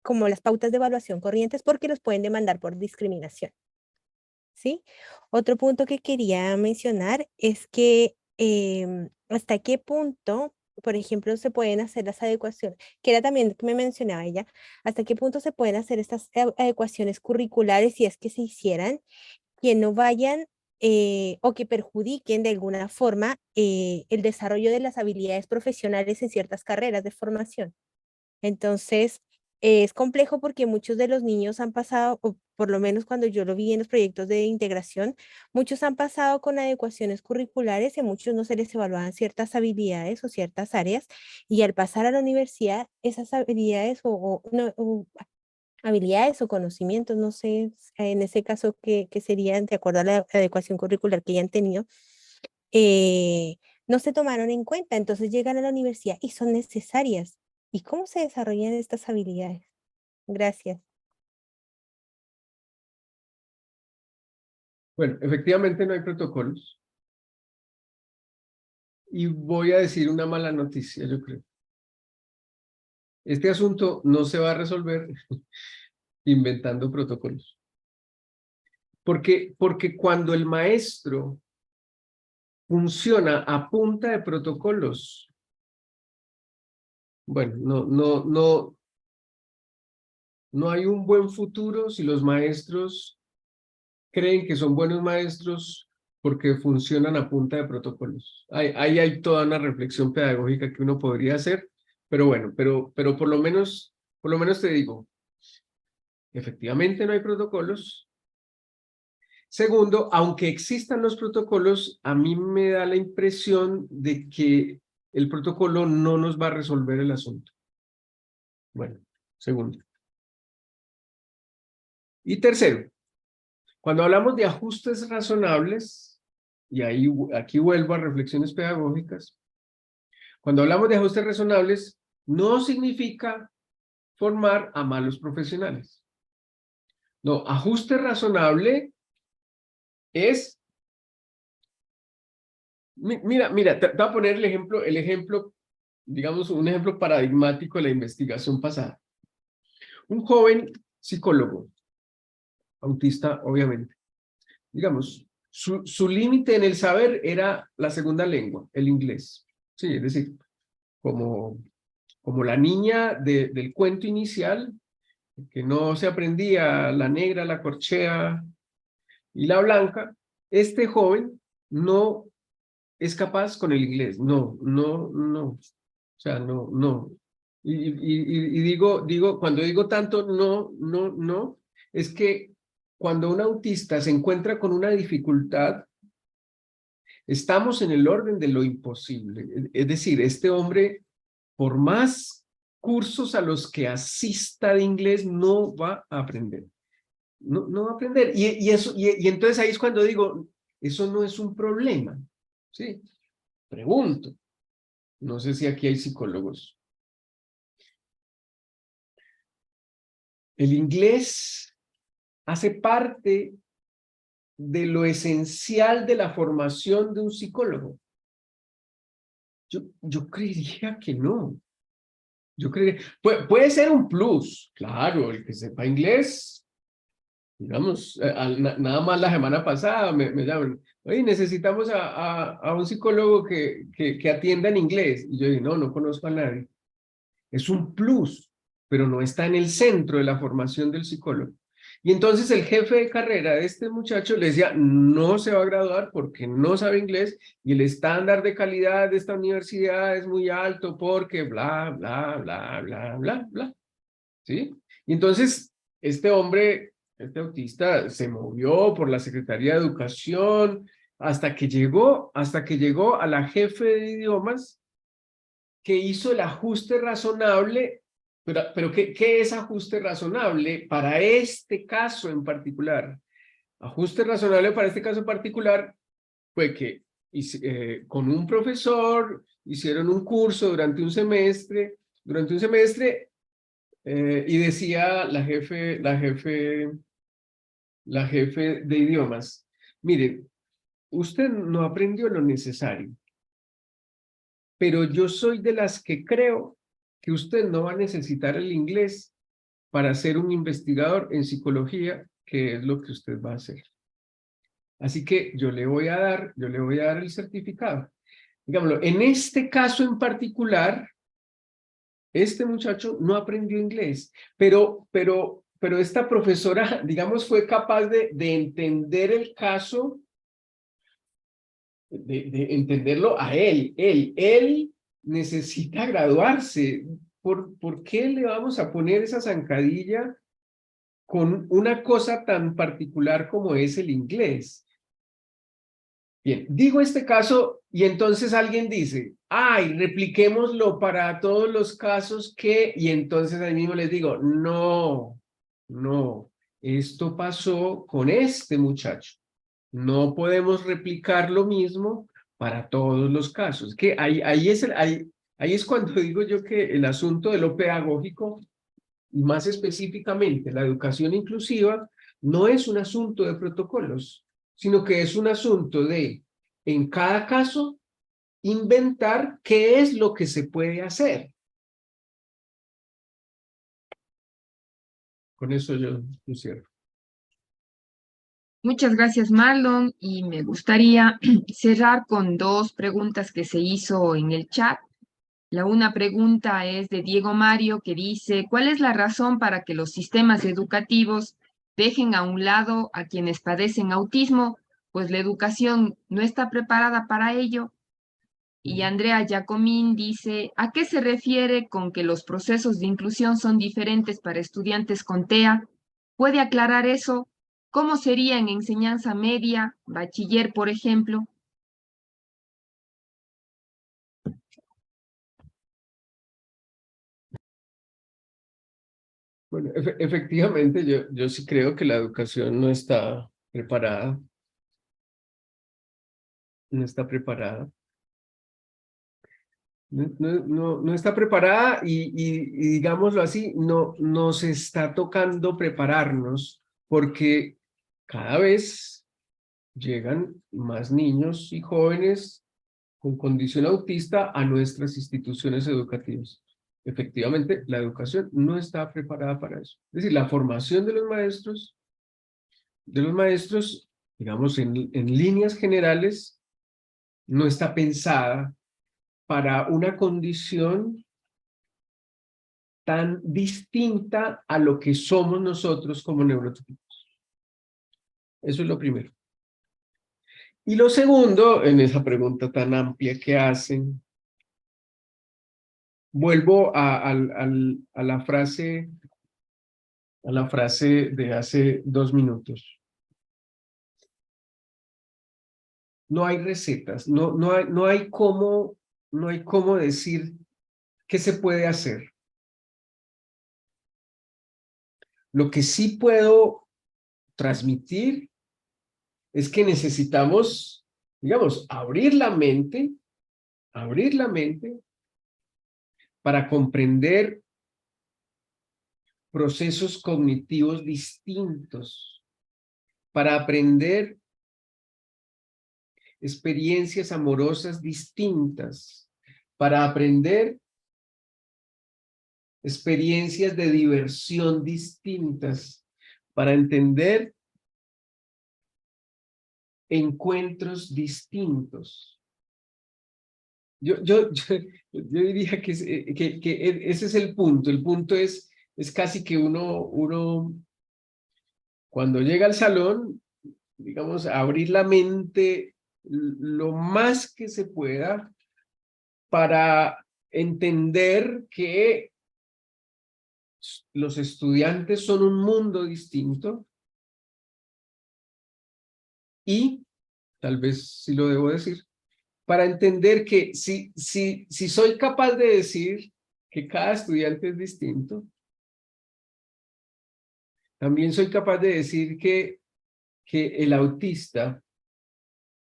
como las pautas de evaluación corrientes porque los pueden demandar por discriminación. ¿Sí? Otro punto que quería mencionar es que hasta qué punto, por ejemplo, se pueden hacer las adecuaciones, que era también que me mencionaba ella, hasta qué punto se pueden hacer estas adecuaciones curriculares si es que se hicieran, que no vayan o que perjudiquen de alguna forma el desarrollo de las habilidades profesionales en ciertas carreras de formación. Entonces, Es complejo porque muchos de los niños han pasado, o por lo menos cuando yo lo vi en los proyectos de integración, muchos han pasado con adecuaciones curriculares y a muchos no se les evaluaban ciertas habilidades o ciertas áreas, y al pasar a la universidad, esas habilidades o habilidades o conocimientos, no sé, en ese caso que serían de acuerdo a la adecuación curricular que ya han tenido, eh, no se tomaron en cuenta, entonces llegan a la universidad y son necesarias. ¿Y cómo se desarrollan estas habilidades? Gracias. Bueno, efectivamente no hay protocolos. Y voy a decir una mala noticia, yo creo. Este asunto no se va a resolver inventando protocolos. Porque cuando el maestro funciona a punta de protocolos, bueno, no hay un buen futuro si los maestros creen que son buenos maestros porque funcionan a punta de protocolos. Ahí hay toda una reflexión pedagógica que uno podría hacer, pero bueno, pero por lo menos te digo, efectivamente no hay protocolos. Segundo, aunque existan los protocolos, a mí me da la impresión de que el protocolo no nos va a resolver el asunto. Bueno, segundo. Y tercero, cuando hablamos de ajustes razonables, y aquí vuelvo a reflexiones pedagógicas, cuando hablamos de ajustes razonables, no significa formar a malos profesionales. No, ajuste razonable es... Mira, te voy a poner el ejemplo, digamos, un ejemplo paradigmático de la investigación pasada. Un joven psicólogo, autista, obviamente, digamos, su límite en el saber era la segunda lengua, el inglés. Sí, es decir, como la niña del cuento inicial, que no se aprendía la negra, la corchea y la blanca, este joven no es capaz con el inglés. No. O sea, no. Y digo, cuando digo tanto no, es que cuando un autista se encuentra con una dificultad, estamos en el orden de lo imposible. Es decir, este hombre, por más cursos a los que asista de inglés, no va a aprender. No va a aprender. Y entonces ahí es cuando digo, eso no es un problema. ¿Sí? Pregunto. No sé si aquí hay psicólogos. El inglés hace parte de lo esencial de la formación de un psicólogo. Yo creería que no. Yo creería, puede ser un plus, claro, el que sepa inglés. Digamos, nada más la semana pasada me llaman, oye, necesitamos a un psicólogo que atienda en inglés. Y yo digo, no conozco a nadie. Es un plus, pero no está en el centro de la formación del psicólogo. Y entonces el jefe de carrera de este muchacho le decía, no se va a graduar porque no sabe inglés y el estándar de calidad de esta universidad es muy alto porque bla, bla, bla, bla, bla, bla. ¿Sí? Y entonces este hombre, este autista, se movió por la Secretaría de Educación hasta que llegó a la jefe de idiomas, que hizo el ajuste razonable, pero ¿qué es ajuste razonable para este caso en particular? Ajuste razonable para este caso en particular fue que con un profesor hicieron un curso durante un semestre, y decía la jefe de idiomas, mire, usted no aprendió lo necesario, pero yo soy de las que creo que usted no va a necesitar el inglés para ser un investigador en psicología, que es lo que usted va a hacer. Así que yo le voy a dar el certificado. Digámoslo, en este caso en particular, este muchacho no aprendió inglés, pero esta profesora, digamos, fue capaz de entender el caso, de entenderlo a él. Él necesita graduarse. ¿por qué le vamos a poner esa zancadilla con una cosa tan particular como es el inglés? Bien, digo este caso y entonces alguien dice, ay, repliquémoslo para todos los casos que, y entonces ahí mismo les digo, no, esto pasó con este muchacho. No podemos replicar lo mismo para todos los casos. Que ahí es cuando digo yo que el asunto de lo pedagógico, y más específicamente la educación inclusiva, no es un asunto de protocolos, sino que es un asunto de, en cada caso, inventar qué es lo que se puede hacer. Con eso yo cierro. Muchas gracias, Marlon, y me gustaría cerrar con dos preguntas que se hizo en el chat. La una pregunta es de Diego Mario, que dice, ¿cuál es la razón para que los sistemas educativos dejen a un lado a quienes padecen autismo? Pues la educación no está preparada para ello. Y Andrea Giacomín dice, ¿a qué se refiere con que los procesos de inclusión son diferentes para estudiantes con TEA? ¿Puede aclarar eso? ¿Cómo sería en enseñanza media, bachiller, por ejemplo? Bueno, efectivamente, yo sí creo que la educación no está preparada. No está preparada. No está preparada y digámoslo así, no nos está tocando prepararnos porque cada vez llegan más niños y jóvenes con condición autista a nuestras instituciones educativas. Efectivamente, la educación no está preparada para eso. Es decir, la formación de los maestros, digamos, en líneas generales, no está pensada para una condición tan distinta a lo que somos nosotros como neurotípicos. Eso es lo primero. Y lo segundo, en esa pregunta tan amplia que hacen, vuelvo a la frase de hace 2 minutos. No hay recetas, no hay cómo decir qué se puede hacer. Lo que sí puedo transmitir es que necesitamos, digamos, abrir la mente para comprender procesos cognitivos distintos, para aprender experiencias amorosas distintas, para aprender experiencias de diversión distintas, para entender encuentros distintos. Yo diría que ese es el punto. El punto es casi que uno cuando llega al salón, digamos, abrir la mente lo más que se pueda para entender que los estudiantes son un mundo distinto y, tal vez sí lo debo decir, para entender que si soy capaz de decir que cada estudiante es distinto, también soy capaz de decir que el autista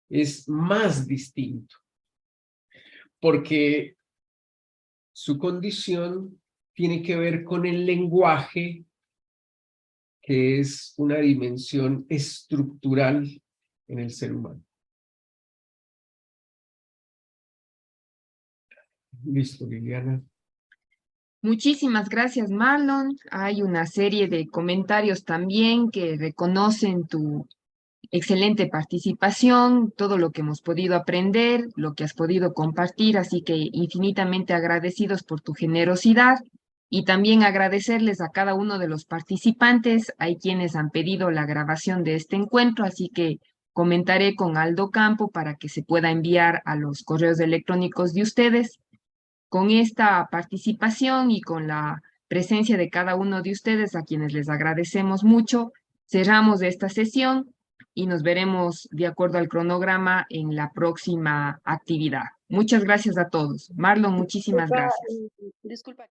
es más distinto, porque su condición tiene que ver con el lenguaje, que es una dimensión estructural en el ser humano. Listo, Liliana. Muchísimas gracias, Marlon. Hay una serie de comentarios también que reconocen tu excelente participación, todo lo que hemos podido aprender, lo que has podido compartir, así que infinitamente agradecidos por tu generosidad y también agradecerles a cada uno de los participantes. Hay quienes han pedido la grabación de este encuentro, así que comentaré con Aldo Campo para que se pueda enviar a los correos electrónicos de ustedes. Con esta participación y con la presencia de cada uno de ustedes, a quienes les agradecemos mucho, cerramos esta sesión y nos veremos de acuerdo al cronograma en la próxima actividad. Muchas gracias a todos. Marlon, muchísimas gracias. Disculpa.